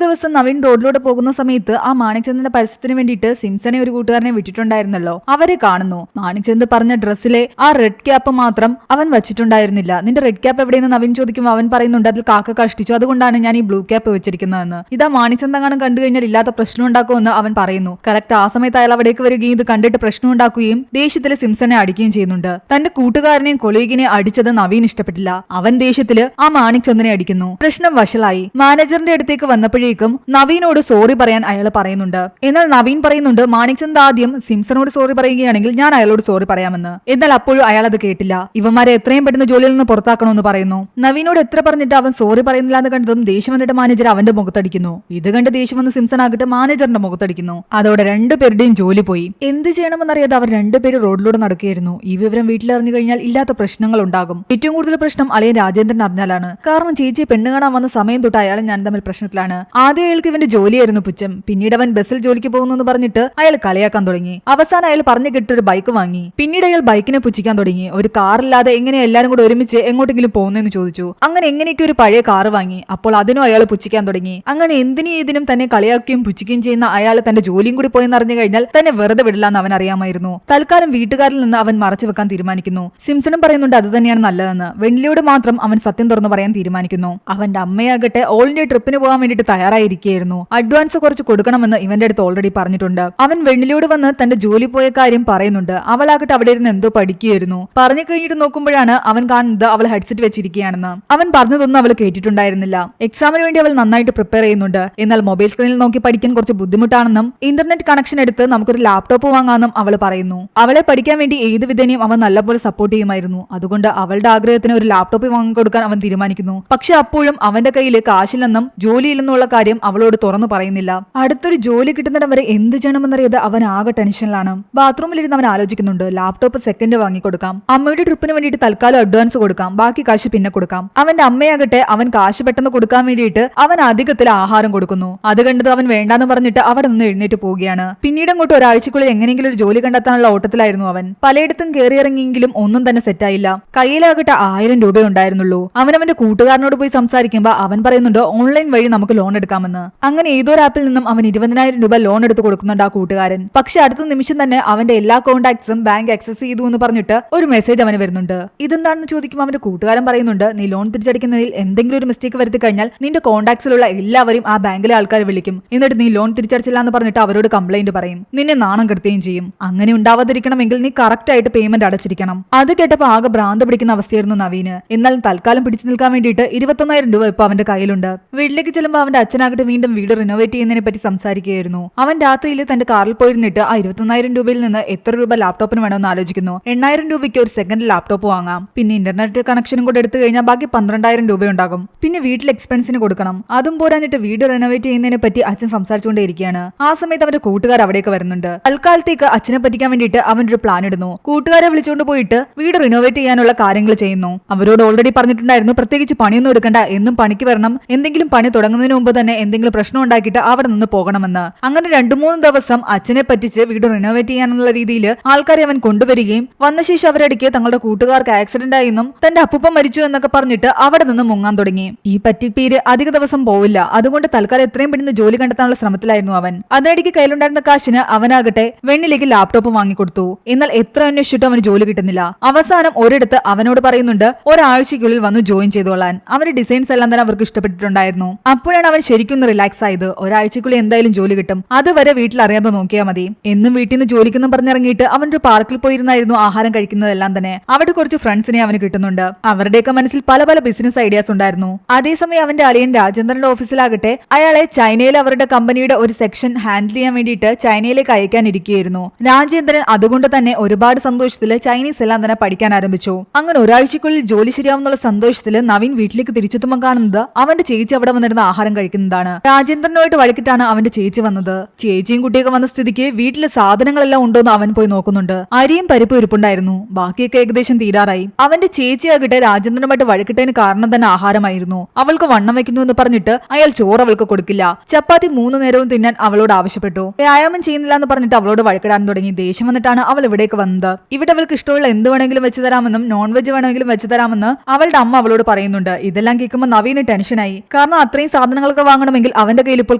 ദിവസം നവീൻ റോഡിലൂടെ പോകുന്ന സമയത്ത് ആ മാണിക്ചന്ദിന്റെ പരസ്യത്തിന് വേണ്ടിയിട്ട് സിംസനെ ഒരു കൂട്ടുകാരനെ വിട്ടിട്ടുണ്ടായിരുന്നല്ലോ, അവരെ കാണുന്നു. മാണിക്ചന്ദ് പറഞ്ഞ ഡ്രസ്സിലെ ആ റെഡ് ക്യാപ്പ് മാത്രം അവൻ വെച്ചിട്ടുണ്ടായിരുന്നില്ല. നിന്റെ റെഡ് ക്യാപ്പ് എവിടെയെന്ന് നവീൻ ചോദിക്കുമ്പോൾ അവൻ പറയുന്നുണ്ട്, അതിൽ കാക്ക കഷ്ടിച്ചു, അതുകൊണ്ടാണ് ഞാൻ ഈ ബ്ലൂ ക്യാപ്പ് വെച്ചിരിക്കുന്നതെന്ന്. ഇതാ മാണിക്ചന്ദ് കാണാൻ കണ്ടു കഴിഞ്ഞാൽ ഇല്ലാത്ത പ്രശ്നം ഉണ്ടാക്കുമെന്ന് അവൻ പറയുന്നു. കറക്റ്റ് ആ സമയത്ത് അയാൾ അവിടേക്ക് വരികയും ഇത് കണ്ടിട്ട് പ്രശ്നം ഉണ്ടാക്കുകയും ദേഷ്യത്തില് സിംസനെ അടിക്കുകയും ചെയ്യുന്നുണ്ട്. തന്റെ കൂട്ടുകാരനെയും കൊളീഗിനെയും അടിച്ചത് നവീൻ ഇഷ്ടപ്പെട്ടില്ല. അവൻ ദേഷ്യത്തില് ആ മാണിക്ചന്ദിനെ അടിക്കുന്നു. പ്രശ്നം വഷളായി. മാനേജറിന്റെ അടുത്തേക്ക് വന്നപ്പോഴേക്കും നവീനോട് സോറി പറയാൻ അയാൾ പറയുന്നുണ്ട്. എന്നാൽ നവീൻ പറയുന്നുണ്ട്, മാണിക്ചന്ദ് ആദ്യം സിംസനോട് സോറി പറയുകയാണെങ്കിൽ ഞാൻ അയാളോട് സോറി പറയാമെന്ന്. എന്നാൽ അപ്പോഴും അയാൾ അത് കേട്ടില്ല. ഇവന്മാരെ എത്രയും പെട്ടെന്ന് ജോലിയിൽ നിന്ന് പുറത്താക്കണമെന്ന് പറയുന്നു. നവീനോട് എത്ര പറഞ്ഞിട്ട് അവൻ സോറി പറയുന്നില്ല എന്ന് കണ്ടതും ദേഷ്യം വന്നിട്ട് മാനേജർ അവന്റെ മുഖത്തടിക്കുന്നു. ഇത് കണ്ട് ദേഷ്യം വന്ന് സിംസൺ ആകട്ടെ മാനേജറിന്റെ മുഖത്തടിക്കുന്നു. അതോടെ രണ്ടുപേരുടെയും ജോലി പോയി. എന്ത് ചെയ്യണമെന്നറിയാതെ അവർ രണ്ടുപേര് റോഡിലൂടെ നടക്കുകയായിരുന്നു. ഈ വിവരം വീട്ടിലറിഞ്ഞു കഴിഞ്ഞാൽ ഇല്ലാത്ത പ്രശ്നങ്ങൾ ഉണ്ടാകും. ഏറ്റവും കൂടുതൽ പ്രശ്നം അളിയൻ രാജേന്ദ്രൻ അറിഞ്ഞാലാണ്. കാരണം ചേച്ചിയെ പെണ്ണ് കാണാൻ വന്ന സമയം തൊട്ട് അയാളും ഞാൻ തമ്മിൽ പ്രശ്നത്തിലാണ്. ആദ്യം അയാൾക്ക് ഇവന്റെ ജോലിയായിരുന്നു പുച്ഛം. പിന്നീട് അവൻ ബസ്സിൽ ജോലിക്ക് പോകുന്നു പറഞ്ഞിട്ട് അയാൾ കളിയാക്കാൻ തുടങ്ങി. അവസാനം അയാൾ പറഞ്ഞു കിട്ടൊരു ബൈക്ക് വാങ്ങി. പിന്നീട് അയാൾ ബൈക്കിനെ പുച്ഛിക്കാൻ തുടങ്ങി. ഒരു കാറില്ലാതെ എങ്ങനെ എല്ലാരും കൂടെ ഒരുമിച്ച് എങ്ങോട്ടെങ്കിലും പോകുന്നെന്ന് ചോദിച്ചു. അങ്ങനെ എങ്ങനെയൊക്കെ ഒരു പഴയ കാറ് വാങ്ങി. അപ്പോൾ അതിനും അയാൾ പുച്ഛിക്കാൻ തുടങ്ങി. അങ്ങനെ എന്തിനും ഏതിനും തന്നെ കളിയാക്കുകയും പുച്ഛിക്കുകയും ചെയ്യുന്ന അയാൾ തന്റെ ജോലിയും കൂടി പോയെന്ന് അറിഞ്ഞു കഴിഞ്ഞാൽ തന്നെ വെറുതെ വിടില്ലെന്ന് അവൻ അറിയാമായിരുന്നു. തൽക്കാലം വീട്ടുകാരിൽ നിന്ന് അവൻ മറച്ചു വെക്കാൻ തീരുമാനിക്കുന്നു. സിംസണും പറയുന്നുണ്ട് അത് തന്നെയാണ് നല്ലതെന്ന്. വെണ്ണിലയോട് മാത്രം അവൻ സത്യം തുറന്നു പറയാൻ തീരുമാനിക്കുന്നു. അവന്റെ അമ്മയാകട്ടെ ഓൾ ഇന്ത്യ ട്രിപ്പിന് പോകാൻ വേണ്ടിയിട്ട് തയ്യാറായിരിക്കുകയായിരുന്നു. അഡ്വാൻസ് കുറച്ച് കൊടുക്കണമെന്ന് ഇവന്റെ അടുത്ത് ഓൾറെഡി പറഞ്ഞിട്ടുണ്ട്. അവൻ വെണ്ണിലയോട് വന്ന് തന്റെ ജോലി പോയ കാര്യം പറയുന്നുണ്ട്. അവളാകട്ടെ അവിടെ ഇരുന്ന് എന്തോ പഠിക്കുകയായിരുന്നു. പറഞ്ഞു കഴിഞ്ഞിട്ട് നോക്കുമ്പോഴാണ് അവൻ കാണുന്നത് അവൾ ഹെഡ്സെറ്റ് വെച്ചിരിക്കുകയാണെന്ന്. അവൻ പറഞ്ഞതൊന്നും അവൾ കേട്ടിട്ടുണ്ടായിരുന്നില്ല. എക്സാമിന് വേണ്ടി അവൾ നന്നായിട്ട് പ്രിപ്പയർ ചെയ്യുന്നുണ്ട്. എന്നാൽ മൊബൈൽ സ്ക്രീനിൽ നോക്കി പഠിക്കാൻ കുറച്ച് ബുദ്ധിമുട്ടാണെന്നും ഇന്റർനെറ്റ് കണക്ഷൻ എടുത്ത് നമുക്കൊരു ലാപ്ടോപ്പ് വാങ്ങാമെന്നും അവൾ പറയുന്നു. അവളെ പഠിക്കാൻ വേണ്ടി ഏത് വിധേനയും അവൻ നല്ലപോലെ സപ്പോർട്ട് ചെയ്യുമായിരുന്നു. അതുകൊണ്ട് അവളുടെ ആഗ്രഹത്തിന് ഒരു ലാപ്ടോപ്പ് വാങ്ങിക്കൊടുക്കാൻ അവൻ തീരുമാനിക്കുന്നു. പക്ഷെ അപ്പോഴും അവന്റെ കയ്യിൽ കാശില്ലെന്നും ജോലിയില്ലെന്നുള്ള കാര്യം അവളോട് തുറന്നു പറയുന്നില്ല. അടുത്തൊരു ജോലി കിട്ടുന്നിടം വരെ എന്ത് ചെയ്യണമെന്നറിയാതെ അവൻ ആകെ ടെൻഷനിലാണ്. ബാത്റൂമിലിരുന്ന് അവൻ ആലോചിക്കുന്നുണ്ട്, ലാപ്ടോപ്പ് സെക്കൻഡ് വാങ്ങിക്കൊടുക്കാം, അമ്മയുടെ ട്രിപ്പിന് വേണ്ടിയിട്ട് തൽക്കാലം അഡ്വാൻസ് കൊടുക്കാം, ബാക്കി കാശ് പിന്നെ കൊടുക്കാം. അവന്റെ അമ്മയാകട്ടെ അവൻ കാശ് പെട്ടെന്ന് കൊടുക്കാൻ വേണ്ടിയിട്ട് അവൻ അധികത്തിൽ ആഹാരം കൊടുക്കുന്നു. അത് കണ്ടത് അവൻ വേണ്ടാന്ന് പറഞ്ഞിട്ട് അവിടെ നിന്ന് എഴുന്നേറ്റ് പോവുകയാണ്. പിന്നീട് അങ്ങോട്ട് ഒരാഴ്ചക്കുള്ളിൽ എങ്ങനെയെങ്കിലും ഒരു ജോലി കണ്ടെത്താനുള്ള ഓട്ടത്തിലായിരുന്നു അവൻ. പലയിടത്തും കയറിയിറങ്ങിയെങ്കിലും ഒന്നും തന്നെ സെറ്റായില്ല. കയ്യിലാകട്ടെ 1000 രൂപ ഉണ്ടായിരുന്നുള്ളൂ. അവൻ അവന്റെ കൂട്ടുകാരനോട് പോയി സംസാരിക്കുമ്പോൾ അവൻ പറയുന്നുണ്ട് ഓൺലൈൻ വഴി നമുക്ക് ലോൺ എടുക്കാമെന്ന്. അങ്ങനെ ഏതൊരു ആപ്പിൽ നിന്നും അവൻ 20,000 രൂപ ലോൺ എടുത്ത് കൊടുക്കുന്നുണ്ട് ആ കൂട്ടുകാരൻ. പക്ഷെ അടുത്ത നിമിഷം തന്നെ അവന്റെ എല്ലാ കോണ്ടാക്ട്സും ബാങ്ക് ആക്സസ് ചെയ്തു എന്ന് പറഞ്ഞിട്ട് ഒരു മെസ്സേജ് അവന് വരുന്നുണ്ട്. ഇതെന്താണെന്ന് ചോദിക്കുമ്പോൾ അവന്റെ കൂട്ടുകാരൻ പറയുന്നുണ്ട്, നീ ലോൺ തിരിച്ചടിക്കുന്നതിൽ എന്തെങ്കിലും ഒരു മിസ്റ്റേക്ക് വരുത്തി കഴിഞ്ഞാൽ നിന്റെ കോണ്ടാക്ട്സിലുള്ള എല്ലാവരും ആ ബാങ്കിലെ ആൾക്കാർ വിളിക്കും. എന്നിട്ട് നീ ലോൺ തിരിച്ചടിച്ചില്ല എന്ന് പറഞ്ഞിട്ട് അവരോട് കംപ്ലൈന്റ് പറയും. നിന്നെ നാണം കെടുത്തുകയും ചെയ്യും. അങ്ങനെ ഉണ്ടാവാതിരിക്കണമെങ്കിൽ നീ കറക്റ്റ് ആയിട്ട് പേയ്മെന്റ് അടച്ചിരിക്കണം. അത് കേട്ടപ്പോൾ ആകെ ഭ്രാന്ത് പിടിക്കുന്ന അവസ്ഥയായിരുന്നു നവീന്. എന്നാൽ തൽക്കാലം പിടിച്ചു നിൽക്കാൻ വേണ്ടിയിട്ട് 21,000 രൂപ ഇപ്പൊ അവന്റെ കയ്യിലുണ്ട്. വീട്ടിലേക്ക് ചെല്ലുമ്പോൾ അവന്റെ അച്ഛനാകട്ടെ വീണ്ടും വീട് റിനോവേറ്റ് ചെയ്യുന്നതിനെ പറ്റി സംസാരിക്കുകയായിരുന്നു. അവൻ രാത്രിയിൽ തന്റെ കാറിൽ പോയിരുന്നിട്ട് ആ 21,000 രൂപയിൽ നിന്ന് എത്ര രൂപ ലാപ്ടോപ്പിന് വേണമെന്ന് ആലോചിക്കുന്നു. 8,000 രൂപയ്ക്ക് ഒരു സെക്കൻഡ് ലാപ്ടോപ്പ് വാങ്ങാം. പിന്നെ ഇന്റർനെറ്റ് കണക്ഷനും കൂടെ എടുത്തു കഴിഞ്ഞാൽ ബാക്കി 12,000 രൂപ ഉണ്ടാകും. പിന്നെ വീട്ടിൽ എക്സ്പെൻസിന് കൊടുക്കണം. അതും പോരാഞ്ഞിട്ട് വീട് റിനോവേറ്റ് ചെയ്യുന്നതിനെ പറ്റി അച്ഛൻ സംസാരിച്ചുകൊണ്ടേയിരിക്കുകയാണ്. ആ സമയത്ത് അവന്റെ കൂട്ടുകാർ അവിടേക്ക് വരുന്നുണ്ട്. തൽക്കാലത്തേക്ക് അച്ഛനെ പറ്റിക്കാൻ വേണ്ടിയിട്ട് അവനൊരു പ്ലാൻ ഇടുന്നു. കൂട്ടുകാരെ വിളിച്ചുകൊണ്ട് പോയിട്ട് വീട് റിനോവേറ്റ് ചെയ്യാനുള്ള കാര്യങ്ങൾ ചെയ്യുന്നു. അവരോട് ഓൾറെഡി പറഞ്ഞിട്ടുണ്ടായിരുന്നു പ്രത്യേകിച്ച് പണിയൊന്നും എടുക്കണ്ട, എന്നും പണിക്ക് വരണം, എന്തെങ്കിലും പണി തുടങ്ങുന്നതിന് മുമ്പ് തന്നെ എന്തെങ്കിലും പ്രശ്നം ഉണ്ടാക്കിയിട്ട് അവിടെ നിന്ന് പോകണമെന്ന്. അങ്ങനെ 2-3 ദിവസം അച്ഛനെ പറ്റിച്ച് വീട് റിനോവേറ്റ് ചെയ്യാനുള്ള രീതിയിൽ ആൾക്കാരെ അവൻ കൊണ്ടുവരികയും വന്ന ശേഷം അവരടിക്ക് തങ്ങളുടെ കൂട്ടുകാർക്ക് ആക്സിഡന്റ് ആയെന്നും തന്റെ അപ്പൂപ്പൻ മരിച്ചു എന്നൊക്കെ പറഞ്ഞിട്ട് അവിടെ നിന്ന് മുങ്ങാൻ തുടങ്ങി. ഈ പറ്റിപ്പേര് അധിക ദിവസം പോവില്ല. അതുകൊണ്ട് തൽക്കാലം എത്രയും പെട്ടെന്ന് ജോലി കണ്ടെത്താനുള്ള ശ്രമത്തിലായിരുന്നു അവൻ. അതിനിടയ്ക്ക് കയ്യിലുണ്ടായിരുന്ന കാശിന് അവനാകട്ടെ വെണ്ണിലേക്ക് ലാപ്ടോപ്പ് വാങ്ങിക്കൊടുത്തു. എന്നാൽ എത്ര അന്വേഷിച്ചിട്ടും അവന് ജോലി കിട്ടുന്നില്ല. അവസാനം ഒരിടത്ത് അവനോട് പറയുന്നുണ്ട് ഒരാഴ്ചയ്ക്കുള്ളിൽ വന്ന് ജോയിൻ ചെയ്തോളാൻ. അവന്റെ ഡിസൈൻസ് എല്ലാം തന്നെ അവർക്ക് ഇഷ്ടപ്പെട്ടിട്ടുണ്ടായിരുന്നു. അപ്പോഴാണ് അവൻ ശരിക്കും റിലാക്സ് ആയത്. ഒരാഴ്ചക്കുള്ളിൽ എന്തായാലും ജോലി കിട്ടും, അതുവരെ വീട്ടിൽ അറിയാതെ നോക്കിയാൽ മതി. എന്നും വീട്ടിൽ നിന്ന് ജോലിക്കെന്നും പറഞ്ഞിറങ്ങിയിട്ട് അവനൊരു പാർക്കിൽ പോയിരുന്നായിരുന്നു ആഹാരം കഴിക്കുന്നതെല്ലാം തന്നെ. അവിടെ കുറച്ച് ഫ്രണ്ട്സിനെ അവന് കിട്ടുന്നുണ്ട്. അവരുടെയൊക്കെ മനസ്സിൽ പല പല ബിസിനസ് ഐഡിയാസ് ഉണ്ടായിരുന്നു. അതേസമയം അവന്റെ അളിയൻ രാജേന്ദ്രന്റെ ഓഫീസിലാകട്ടെ അയാളെ ചൈനയിൽ അവരുടെ കമ്പനിയുടെ ഒരു സെക്ഷൻ ഹാൻഡിൽ ചെയ്യാൻ വേണ്ടിയിട്ട് ചൈനയിലേക്ക് അയക്കാനിരിക്കുകയായിരുന്നു. രാജേന്ദ്രൻ അതുകൊണ്ട് തന്നെ ഒരുപാട് സന്തോഷത്തില് ചൈനീസ് എല്ലാം തന്നെ പഠിക്കാൻ ആരംഭിച്ചു. അങ്ങനെ ഒരാഴ്ചക്കുള്ളിൽ ജോലി ശരിയാവുന്നുള്ള സന്തോഷത്തില് നവീൻ വീട്ടിലേക്ക് തിരിച്ചെത്തുമ്പോൾ കാണുന്നത് അവന്റെ ചേച്ചി അവിടെ വന്നിരുന്ന ആഹാരം കഴിക്കുന്നതാണ്. രാജേന്ദ്രനുമായിട്ട് വഴക്കിട്ടാണ് അവന്റെ ചേച്ചി വന്നത്. ചേച്ചിയും കുട്ടിയൊക്കെ വന്ന സ്ഥിതിക്ക് വീട്ടിലെ സാധനങ്ങളെല്ലാം ഉണ്ടോന്ന് അവൻ പോയി നോക്കുന്നുണ്ട്. അരിയും പരിപ്പും ഇരിപ്പുണ്ടായിരുന്നു. ബാക്കിയൊക്കെ ഏകദേശം തീരാറായി. അവന്റെ ചേച്ചിയാകട്ടെ രാജേന്ദ്രനുമായിട്ട് വഴക്കിട്ടതിന് കാരണം തന്നെ ആഹാരമായിരുന്നു. അവൾക്ക് വണ്ണം വെക്കുന്നു എന്ന് പറഞ്ഞിട്ട് അയാൾ ചോറ് അവൾക്ക് കൊടുക്കില്ല. ചപ്പാത്തി 3 നേരവും തിന്നാൻ അവളോട് ആവശ്യപ്പെട്ടു. വ്യായാമം ചെയ്യുന്നില്ല എന്ന് പറഞ്ഞിട്ട് അവളോട് വഴക്കിടാൻ തുടങ്ങി. ദേഷ്യം വന്നിട്ടാണ് അവൾ ഇവിടേക്ക് വന്നത്. ഇവിടെ അവൾക്ക് ഇഷ്ടമുള്ള എന്ത് വേണമെങ്കിലും വെച്ച് തരാമെന്നും നോൺ വെജ് വേണമെങ്കിലും വെച്ച് തരാമെന്ന് അവളുടെ അമ്മ അവളോട് പറയുന്നുണ്ട്. ഇതെല്ലാം കേൾക്കുമ്പോൾ നവീന് ടെൻഷനായി. കാരണം കാരണം അത്രയും സാധനങ്ങളൊക്കെ വാങ്ങണമെങ്കിൽ അവന്റെ കയ്യിൽ ഇപ്പോൾ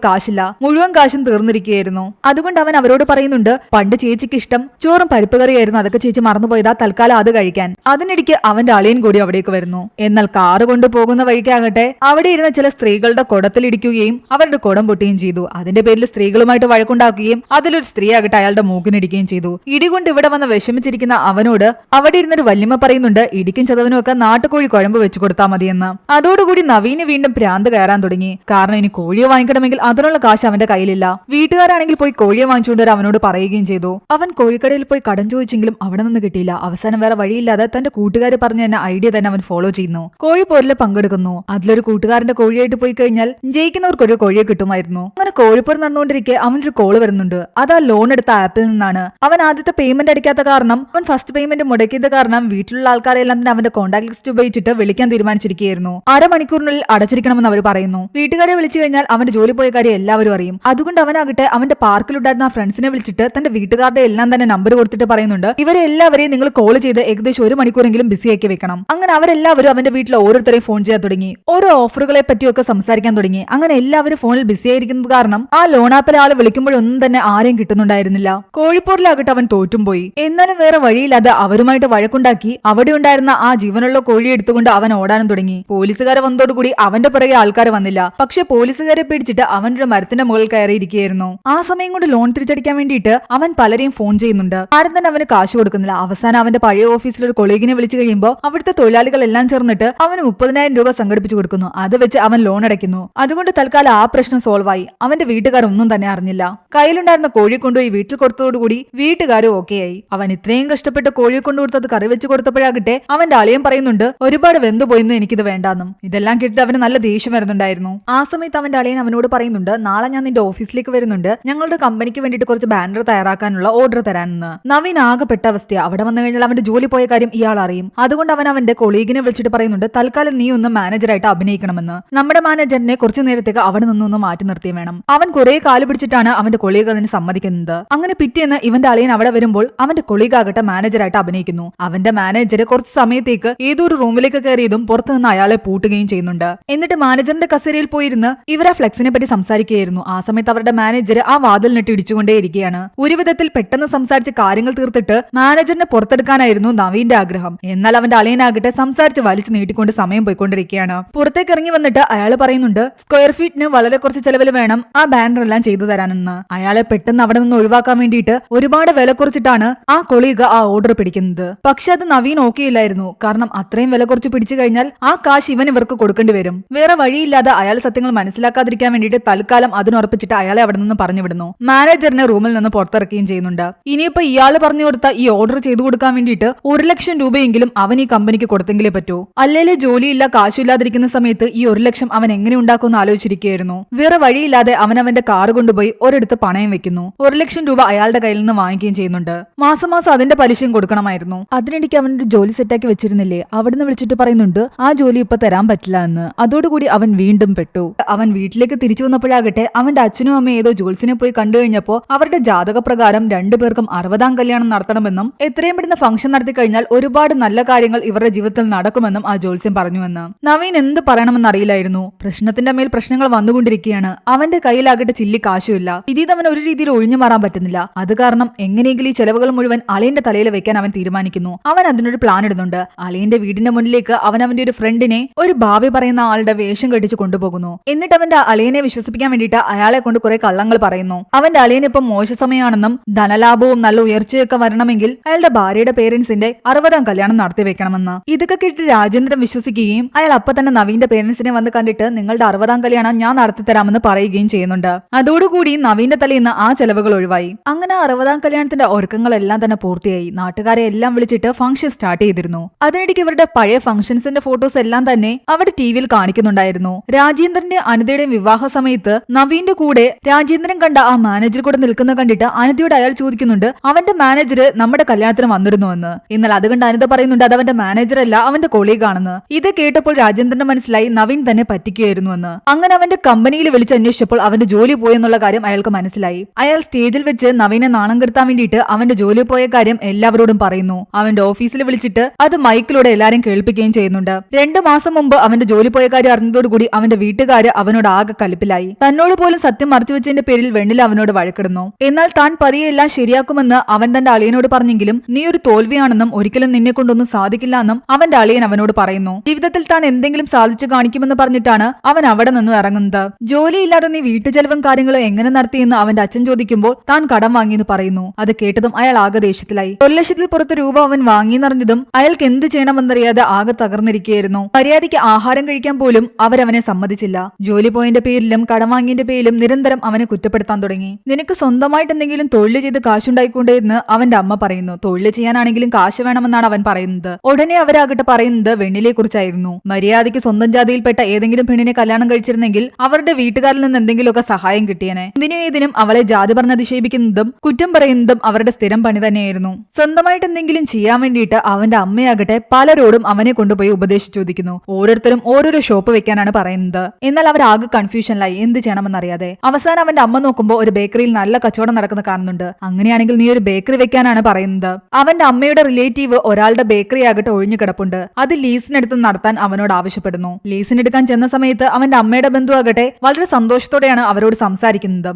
കാശില്ല, മുഴുവൻ കാശും തീർന്നിരിക്കുകയായിരുന്നു. അതുകൊണ്ട് അവൻ അവരോട് പറയുന്നുണ്ട്, പണ്ട് ചേച്ചിക്ക് ഇഷ്ടം ചോറും പരിപ്പ് കറിയായിരുന്നു, അതൊക്കെ ചേച്ചി മറന്നുപോയതാ, തൽക്കാലം അത് കഴിക്കാൻ. അതിനിടയ്ക്ക് അവന്റെ അളിയൻ കൂടി അവിടേക്ക് വരുന്നു. എന്നാൽ കാറ് കൊണ്ടുപോകുന്ന വഴിക്കാകട്ടെ അവിടെ ഇരുന്ന ചില സ്ത്രീകളുടെ കുടത്തിലിടിക്കുകയും അവരുടെ കുടം പൊട്ടുകയും ചെയ്തു. അതിന്റെ പേരിൽ സ്ത്രീകളുമായിട്ട് വഴക്കുണ്ടാക്കുകയും അതിലൊരു സ്ത്രീ ആകട്ടെ അയാളുടെ മൂക്കിനിടിക്കുകയും ചെയ്തു. ഇടികൊണ്ട് ഇവിടെ വന്ന് വിഷമിച്ചിരിക്കുന്ന അവനോട് അവിടെ ഇരുന്നൊരു വല്യമ്മ പറയുന്നുണ്ട്, ഇടിക്കും ചതവനും ഒക്കെ നാട്ടുകോഴി കുഴമ്പ് വെച്ചു കൊടുത്താൽ മതിയെന്ന്. അതോടുകൂടി നവീന് വീണ്ടും ഭ്രാന്ത് കയറാൻ തുടങ്ങി. കാരണം ഇനി കോഴിയെ വാങ്ങിക്കണമെങ്കിൽ അതിനുള്ള കാശ് അവന്റെ കയ്യിലില്ല. വീട്ടുകാരാണെങ്കിൽ പോയി കോഴിയെ വാങ്ങിച്ചുകൊണ്ട് അവനോട് പറയുകയും ചെയ്തു. അവൻ കോഴിക്കടയിൽ പോയി കടം ചോദിച്ചെങ്കിലും അവിടെ നിന്ന് കിട്ടിയില്ല. അവസാനം വേറെ വഴിയില്ലാതെ തന്റെ കൂട്ടുകാർ പറഞ്ഞു തന്നെ ഐഡിയ തന്നെ അവൻ ഫോളോ ചെയ്യുന്നു. കോഴി പോരിൽ പങ്കെടുക്കുന്നു. അതിലൊരു കൂട്ടുകാരന്റെ കോഴിയായിട്ട് പോയി കഴിഞ്ഞാൽ ജയിക്കുന്നവർക്ക് ഒരു കോഴിയെ കിട്ടുമായിരുന്നു. അങ്ങനെ കോഴിപ്പോർ നടന്നുകൊണ്ടിരിക്കെ അവനൊരു കോള് വരുന്നുണ്ട്. അത് ആ ലോൺ എടുത്ത ആപ്പിൽ നിന്നാണ്. അവൻ ആദ്യത്തെ പേയ്മെന്റ് അടിക്കാത്ത കാരണം, അവൻ ഫസ്റ്റ് പേയ്മെന്റ് മുടക്കിയത് കാരണം വീട്ടിലുള്ള ആൾക്കാരെല്ലാം തന്നെ അവന്റെ കോൺടാക്ട് ലിസ്റ്റ് ഉപയോഗിച്ചിട്ട് വിളിക്കാൻ തീരുമാനിച്ചിരിക്കുകയായിരുന്നു. അരമണിക്കൂറിനുള്ളിൽ അടച്ചിരിക്കണമെന്ന് അവർ പറയുന്നു. വീട്ടുകാരെ വിളിച്ചു കഴിഞ്ഞാൽ അവന്റെ ജോലി പോയ കാര്യം എല്ലാവരും അറിയും. അതുകൊണ്ട് അവനാകട്ടെ അവന്റെ പാർക്കിലുണ്ടായിരുന്ന ആ ഫ്രണ്ട്സിനെ വിളിച്ചിട്ട് തന്റെ വീട്ടുകാരുടെ എല്ലാം തന്നെ നമ്പർ കൊടുത്തിട്ട് പറയുന്നുണ്ട്, ഇവരെ എല്ലാവരെയും നിങ്ങൾ കോൾ ചെയ്ത് ഏകദേശം 1 മണിക്കൂറെങ്കിലും ബിസിയാക്കി വെക്കണം. അങ്ങനെ അവരെല്ലാവരും അവന്റെ വീട്ടിൽ ഓരോരുത്തരെയും ഫോൺ ചെയ്യാൻ തുടങ്ങി. ഓരോ ഓഫറുകളെ പറ്റിയൊക്കെ സംസാരിക്കാൻ തുടങ്ങി. അങ്ങനെ എല്ലാവരും ഫോണിൽ ബിസി ആയിരിക്കുന്നത് കാരണം ആ ലോൺ ആപ്പിലെ ആള് വിളിക്കുമ്പോഴൊന്നും തന്നെ ആരെയും കിട്ടുന്നുണ്ടായിരുന്നില്ല. കോഴിപ്പോറിലാകട്ടെ അവൻ തോറ്റും പോയി. എന്നാലും വേറെ വഴിയില്ലാതെ അവരുമായിട്ട് വഴക്കുണ്ടാക്കി അവിടെ ഉണ്ടായിരുന്ന ആ ജീവനുള്ള കോഴി എടുത്തുകൊണ്ട് അവൻ ഓടാനും തുടങ്ങി. പോലീസുകാരെ വന്നതോടുകൂടി അവന്റെ പുറകെ ആൾക്കാർ വന്നില്ല. പക്ഷെ പോലീസുകാരെ പേടിച്ചിട്ട് അവൻ ഒരു മരത്തിന്റെ മുകളിൽ കയറിയിരിക്കുകയായിരുന്നു. ആ സമയം കൊണ്ട് ലോൺ തിരിച്ചടിക്കാൻ വേണ്ടിയിട്ട് അവൻ പലരെയും ഫോൺ ചെയ്യുന്നുണ്ട്. ആരും തന്നെ അവന് കാശ് കൊടുക്കുന്നില്ല. അവസാനം അവന്റെ പഴയ ഓഫീസിൽ ഒരു കൊളീഗിനെ വിളിച്ചു കഴിയുമ്പോൾ അവിടുത്തെ തൊഴിലാളികൾ എല്ലാം ചേർന്നിട്ട് അവന് 30,000 രൂപ സംഘടിപ്പിച്ചു കൊടുക്കുന്നു. അത് വെച്ച് അവൻ ലോൺ അടയ്ക്കുന്നു. അതുകൊണ്ട് തൽക്കാലം ആ പ്രശ്നം സോൾവ് ആയി. അവന്റെ വീട്ടുകാർ ഒന്നും തന്നെ അറിഞ്ഞില്ല. കയ്യിലുണ്ടായിരുന്ന കോഴി കൊണ്ടുപോയി വീട്ടിൽ കൊടുത്തതോടുകൂടി വീട്ടുകാരും ഓക്കെയായി. അവൻ ഇത്രയും കഷ്ടപ്പെട്ട് കോഴിയെ കൊണ്ടുകൊടുത്തത് കറി വെച്ച് കൊടുത്തപ്പോഴാകട്ടെ അവന്റെ അളിയൻ പറയുന്നുണ്ട്, ഒരുപാട് വെന്തുപോയിന്ന് എനിക്കിത് വേണ്ടാന്നും. ഇതെല്ലാം കേട്ടിട്ട് അവന് നല്ല ദേഷ്യം വരുന്നുണ്ടായിരുന്നു. ആ സമയത്ത് അവന്റെ അളിയൻ അവനോട് പറയുന്നുണ്ട്, നാളെ ഞാൻ നിന്റെ ഓഫീസിലേക്ക് വരുന്നുണ്ട്, ഞങ്ങളുടെ കമ്പനിക്ക് വേണ്ടിയിട്ട് കുറച്ച് ബാനർ തയ്യാറാക്കാനുള്ള ഓർഡർ തരാനെന്ന്. നവീൻ ആകെപ്പെട്ട അവസ്ഥ. അവിടെ വന്നു കഴിഞ്ഞാൽ അവന്റെ ജോലി പോയ കാര്യം ഇയാൾ അറിയും. അതുകൊണ്ട് അവൻ അവന്റെ കൊളീഗിനെ വിളിച്ചിട്ട് പറയുന്നുണ്ട്, തൽക്കാലം നീ ഒന്ന് മാനേജറായിട്ട് അഭിനയിക്കണമെന്ന്. നമ്മുടെ മാനേജറിനെ കുറച്ചു നേരത്തേക്ക് അവിടെ നിന്നൊന്ന് മാറ്റി നിർത്തി വേണം. അവൻ കുറെ കാല് പിടിച്ചിട്ടാണ് അവന്റെ കൊളീഗ് അതിന് സമ്മതിക്കുന്നത്. അങ്ങനെ പിറ്റേന്ന് ഇവന്റെ അളിയൻ അവിടെ വരുമ്പോൾ അവന്റെ കൊളീഗ് ആകട്ടെ മാനേജറായിട്ട് അഭിനയിക്കുന്നു. അവന്റെ മാനേജർ കുറച്ച് സമയത്തേക്ക് ഏതോ ഒരു റൂമിലേക്ക് കയറിയതും പുറത്തുനിന്ന് അയാളെ പൂട്ടുകയും ചെയ്യുന്നുണ്ട്. എന്നിട്ട് മാനേജറിന്റെ കസേരയിൽ പോയിരുന്ന് ഇവരാ ഫ്ലെക്സിനെ പറ്റി സംസാരിക്കുകയായിരുന്നു. ആ സമയത്ത് അവരുടെ മാനേജർ ആ വാതിലിനിട്ട് ഇടിച്ചുകൊണ്ടേയിരിക്കുകയാണ്. ഒരു വിധത്തിൽ പെട്ടെന്ന് സംസാരിച്ച് കാര്യങ്ങൾ തീർത്തിട്ട് മാനേജറിനെ പുറത്തെടുക്കാനായിരുന്നു നവീന്റെ ആഗ്രഹം. എന്നാൽ അവന്റെ അളിയനാകട്ടെ സംസാരിച്ച് വലിച്ചു നീട്ടിക്കൊണ്ട് സമയം പോയിക്കൊണ്ടിരിക്കുകയാണ്. പുറത്തേക്ക് ഇറങ്ങി വന്നിട്ട് അയാൾ പറയുന്നുണ്ട്, സ്ക്വയർ ഫീറ്റിന് വളരെ കുറച്ച് ചെലവിൽ വേണം ആ ബാനർ എല്ലാം ചെയ്തു തരാനെന്ന്. അയാളെ പെട്ടെന്ന് അവിടെ നിന്ന് ഒഴിവാക്കാൻ വേണ്ടിയിട്ട് ഒരുപാട് വില കുറച്ചിട്ടാണ് ആ കൊളീഗ് ആ ഓർഡർ പിടിക്കുന്നത്. പക്ഷെ അത് നവീൻ ഓക്കെയില്ലായിരുന്നു. കാരണം അത്രയും വില കുറച്ച് പിടിച്ചു കഴിഞ്ഞാൽ ആ കാശ് ഇവർക്ക് കൊടുക്കേണ്ടി വരും. വേറെ വഴിയില്ലാതെ അയാൾ സത്യങ്ങൾ മനസ്സിലാക്കാതിരിക്കാൻ വേണ്ടിയിട്ട് തൽക്കാലം അതിനുറപ്പിച്ചിട്ട് അയാളെ അവിടെ നിന്ന് പറഞ്ഞു വിടുന്നു. മാനേജറിനെ റൂമിൽ നിന്ന് പുറത്തിറക്കുകയും ചെയ്യുന്നുണ്ട്. ഇനിയിപ്പോ ഇയാൾ പറഞ്ഞു കൊടുത്ത ഈ ഓർഡർ ചെയ്തു കൊടുക്കാൻ വേണ്ടിയിട്ട് 1,00,000 രൂപയെങ്കിലും അവൻ ഈ കമ്പനിക്ക് കൊടുത്തെങ്കിലേ പറ്റൂ. അല്ലേലെ ജോലിയില്ല കാശില്ലാതിരിക്കുന്ന സമയത്ത് ഈ 1,00,000 അവൻ എങ്ങനെ ഉണ്ടാക്കുമെന്ന് ആലോചിച്ചിരിക്കുകയായിരുന്നു. വേറെ വഴിയില്ലാതെ അവൻ അവന്റെ കാർ കൊണ്ടുപോയി ഒരിടത്ത് പണയം വെക്കുന്നു. 1,00,000 രൂപ അയാളുടെ കയ്യിൽ നിന്ന് വാങ്ങിക്കുകയും ചെയ്യുന്നുണ്ട്. മാസം മാസം അതിന്റെ പലിശയും കൊടുക്കണമായിരുന്നു. അതിനിടയ്ക്ക് അവനൊരു ജോലി സെറ്റാക്കി വെച്ചിരുന്നില്ലേ, അവിടുന്ന് വിളിച്ചിട്ട് പറയുന്നുണ്ട് ആ ജോലി ഇപ്പൊ തരാൻ പറ്റില്ല എന്ന്. അതോടുകൂടി അവൻ വീണ്ടും പെട്ടു. അവൻ വീട്ടിലേക്ക് തിരിച്ചു വന്നപ്പോഴാകട്ടെ അവന്റെ അച്ഛനും അമ്മയും ഏതോ ജോത്സ്യനെ പോയി കണ്ടു കഴിഞ്ഞപ്പോ അവരുടെ ജാതക പ്രകാരം 2 പേർക്കും 60ാം കല്യാണം നടത്തണമെന്നും എത്രയും പെടുന്ന ഫംഗ്ഷൻ നടത്തി കഴിഞ്ഞാൽ ഒരുപാട് നല്ല കാര്യങ്ങൾ ഇവരുടെ ജീവിതത്തിൽ നടക്കുമെന്നും ആ ജോത്സ്യം പറഞ്ഞുവെന്ന്. നവീൻ എന്ത് പറയണമെന്ന് അറിയില്ലായിരുന്നു. പ്രശ്നത്തിന്റെ മേൽ പ്രശ്നങ്ങൾ വന്നുകൊണ്ടിരിക്കുകയാണ്. അവന്റെ കയ്യിലാകട്ടെ ചില്ലി കാശുമില്ല. ഇതിൽ അവൻ ഒരു രീതിയിൽ ഒഴിഞ്ഞു മാറാൻ പറ്റുന്നില്ല. അത് കാരണം എങ്ങനെയെങ്കിലും ഈ ചെലവുകൾ മുഴുവൻ അളിയന്റെ തലയിൽ വെക്കാൻ അവൻ തീരുമാനിക്കുന്നു. അവൻ അതിനൊരു പ്ലാൻ ഇടുന്നുണ്ട്. അളിയന്റെ വീടിന്റെ മുന്നിലേക്ക് അവൻ അവന്റെ ഒരു ഫ്രണ്ടിനെ ഒരു ഭാവി പറയുന്ന ആളുടെ വേഷം കെട്ടിച്ച് കൊണ്ടുപോകുന്നു. എന്നിട്ട് അവന്റെ അളിയനെ വിശ്വസിപ്പിക്കാൻ വേണ്ടിയിട്ട് അയാളെ കൊണ്ട് കുറെ കള്ളങ്ങൾ പറയുന്നു. അവന്റെ അളിയൻ ഇപ്പം മോശ സമയമാണെന്നും ധനലാഭവും നല്ല ഉയർച്ചയൊക്കെ വരണമെങ്കിൽ അയാളുടെ ഭാര്യയുടെ പേരൻസിന്റെ 60ാം കല്യാണം നടത്തി വെക്കണമെന്ന്. ഇതൊക്കെ കേട്ട് രാജേന്ദ്രൻ വിശ്വസിക്കുകയും അയാൾ അപ്പൊ തന്നെ നവീന്റെ പേരൻസിനെ വന്ന് കണ്ടിട്ട് നിങ്ങളുടെ 60ാം കല്യാണം ഞാൻ നടത്തി തരാമെന്ന് പറയുകയും ചെയ്യുന്നുണ്ട്. അതോടുകൂടി നവീന്റെ തലയിൽ നിന്ന് ആ ചെലവുകൾ ഒഴിവായി. അങ്ങനെ 60ാം കല്യാണത്തിന്റെ ഒരുക്കങ്ങളെല്ലാം തന്നെ പൂർത്തിയായി. നാട്ടുകാരെ എല്ലാം വിളിച്ചിട്ട് ഫംഗ്ഷൻ സ്റ്റാർട്ട് ചെയ്തിരുന്നു. അതിനിടയ്ക്ക് ഇവരുടെ പഴയ ഫംഗ്ഷൻസിന്റെ ഫോട്ടോസ് എല്ലാം തന്നെ അവിടെ ടിവിയിൽ കാണിക്കുന്നുണ്ടായിരുന്നു. രാജേന്ദ്രന്റെ അനിതയുടെയും വിവാഹ സമയത്ത് നവീന്റെ കൂടെ രാജേന്ദ്രൻ കണ്ട ആ മാനേജർ കൂടെ നിൽക്കുന്ന കണ്ടിട്ട് അനിതയോട് അയാൾ ചോദിക്കുന്നുണ്ട് അവന്റെ മാനേജർ നമ്മുടെ കല്യാണത്തിന് വന്നിരുന്നുവെന്ന്. എന്നാൽ അത് കണ്ട് അനിത പറയുന്നുണ്ട് അത് അവന്റെ മാനേജർ അല്ല അവന്റെ കൊളീഗ് ആണെന്ന്. ഇത് കേട്ടപ്പോൾ രാജേന്ദ്രന് മനസ്സിലായി നവീൻ തന്നെ പറ്റിക്കുകയായിരുന്നുവെന്ന്. അങ്ങനെ അവന്റെ കമ്പനിയിൽ വിളിച്ച് അന്വേഷിച്ചപ്പോൾ അവന്റെ ജോലി പോയെന്നുള്ള കാര്യം അയാൾക്ക് മനസ്സിലായി. അയാൾ സ്റ്റേജിൽ വെച്ച് നവീനെ നാണം കെടുത്താൻ വേണ്ടിയിട്ട് അവന്റെ ജോലി പോയ കാര്യം എല്ലാവരോടും പറയുന്നു. അവന്റെ ഓഫീസിൽ വിളിച്ചിട്ട് അത് മൈക്കിലൂടെ എല്ലാരും കേൾപ്പിക്കുകയും ചെയ്യുന്നുണ്ട്. 2 മാസം മുമ്പ് അവന്റെ ജോലി പോയ കാര്യം അറിഞ്ഞതോടുകൂടി അതോടുകൂടി അവന്റെ വീട്ടുകാര് അവനോട് ആകെ കലിപ്പിലായി. തന്നോട് പോലും സത്യം മറച്ചുവെച്ചതിന്റെ പേരിൽ വെണ്ണില അവനോട് വഴക്കിടുന്നു. എന്നാൽ താൻ പതിയെ എല്ലാം ശരിയാക്കുമെന്ന് അവൻ തന്റെ അളിയനോട് പറഞ്ഞെങ്കിലും നീ ഒരു തോൽവിയാണെന്നും ഒരിക്കലും നിന്നെ കൊണ്ടൊന്നും സാധിക്കില്ല എന്നും അവന്റെ അളിയൻ അവനോട് പറയുന്നു. ജീവിതത്തിൽ താൻ എന്തെങ്കിലും സാധിച്ചു കാണിക്കുമെന്ന് പറഞ്ഞിട്ടാണ് അവൻ അവിടെ നിന്ന് ഇറങ്ങുന്നത്. ജോലിയില്ലാതെ നീ വീട്ടുചെലവും കാര്യങ്ങളും എങ്ങനെ നടത്തിയെന്ന് അവന്റെ അച്ഛൻ ചോദിക്കുമ്പോൾ താൻ കടം വാങ്ങിയെന്ന് പറയുന്നു. അത് കേട്ടതും അയാൾ ആകെ ദേഷ്യത്തിലായി. 1 ലക്ഷത്തിൽ പുറത്ത് രൂപ അവൻ വാങ്ങിയെന്നറിഞ്ഞതും അയാൾക്ക് എന്ത് ചെയ്യണമെന്നറിയാതെ ആകെ തകർന്നിരിക്കുകയായിരുന്നു. മര്യാദയ്ക്ക് ആഹാരം കഴിക്കാൻ പോലും അവരവനെ സമ്മതിച്ചില്ല. ജോലി പോയതിന്റെ പേരിലും കടം വാങ്ങിയതിന്റെ പേരിലും നിരന്തരം അവനെ കുറ്റപ്പെടുത്താൻ തുടങ്ങി. നിനക്ക് സ്വന്തമായിട്ട് എന്തെങ്കിലും തൊഴിൽ ചെയ്ത് കാശുണ്ടായിക്കൊണ്ടേന്ന് അവന്റെ അമ്മ പറയുന്നു. തൊഴിൽ ചെയ്യാനാണെങ്കിലും കാശ് വേണമെന്നാണ് അവൻ പറയുന്നത്. ഉടനെ അവരാകട്ടെ പറയുന്നത് വെണ്ണിലയെ കുറിച്ചായിരുന്നു. മര്യാദയ്ക്ക് സ്വന്തം ജാതിയിൽപ്പെട്ട ഏതെങ്കിലും പെണ്ണിനെ കല്യാണം കഴിച്ചിരുന്നെങ്കിൽ അവരുടെ വീട്ടുകാരിൽ നിന്ന് എന്തെങ്കിലുമൊക്കെ സഹായം കിട്ടിയനെ. ഇതിനും അവളെ ജാതി പറഞ്ഞ് അധിക്ഷേപിക്കുന്നതും കുറ്റം പറയുന്നതും അവരുടെ സ്ഥിരം പണി തന്നെയായിരുന്നു. സ്വന്തമായിട്ട് എന്തെങ്കിലും ചെയ്യാൻ വേണ്ടിയിട്ട് അവന്റെ അമ്മയാകട്ടെ പലരോടും അവനെ കൊണ്ടുപോയി ഉപദേശിച്ചു ചോദിക്കുന്നു. ഓരോരുത്തരും ഓരോരോ ഷോപ്പ് വെക്കാനാണ് പറയുന്നത്. എന്നാൽ അവരാകെ കൺഫ്യൂഷനിലായി എന്ത് ചെയ്യണമെന്നറിയാതെ. അവസാനം അവന്റെ അമ്മ നോക്കുമ്പോൾ ഒരു ബേക്കറിയിൽ നല്ല കച്ചവടം നടക്കുന്ന കാണുന്നുണ്ട്. അങ്ങനെയാണെങ്കിൽ നീ ഒരു ബേക്കറി വെക്കാനാണ് പറയുന്നത്. അവന്റെ അമ്മയുടെ റിലേറ്റീവ് ഒരാളുടെ ബേക്കറി ആകട്ടെ ഒഴിഞ്ഞു കിടപ്പുണ്ട്. അത് ലീസിനെടുത്ത് നടത്താൻ അവനോട് ആവശ്യപ്പെടുന്നു. ലീസിനെടുക്കാൻ ചെന്ന സമയത്ത് അവന്റെ അമ്മയുടെ ബന്ധു ആകട്ടെ വളരെ സന്തോഷത്തോടെയാണ് അവരോട് സംസാരിക്കുന്നത്.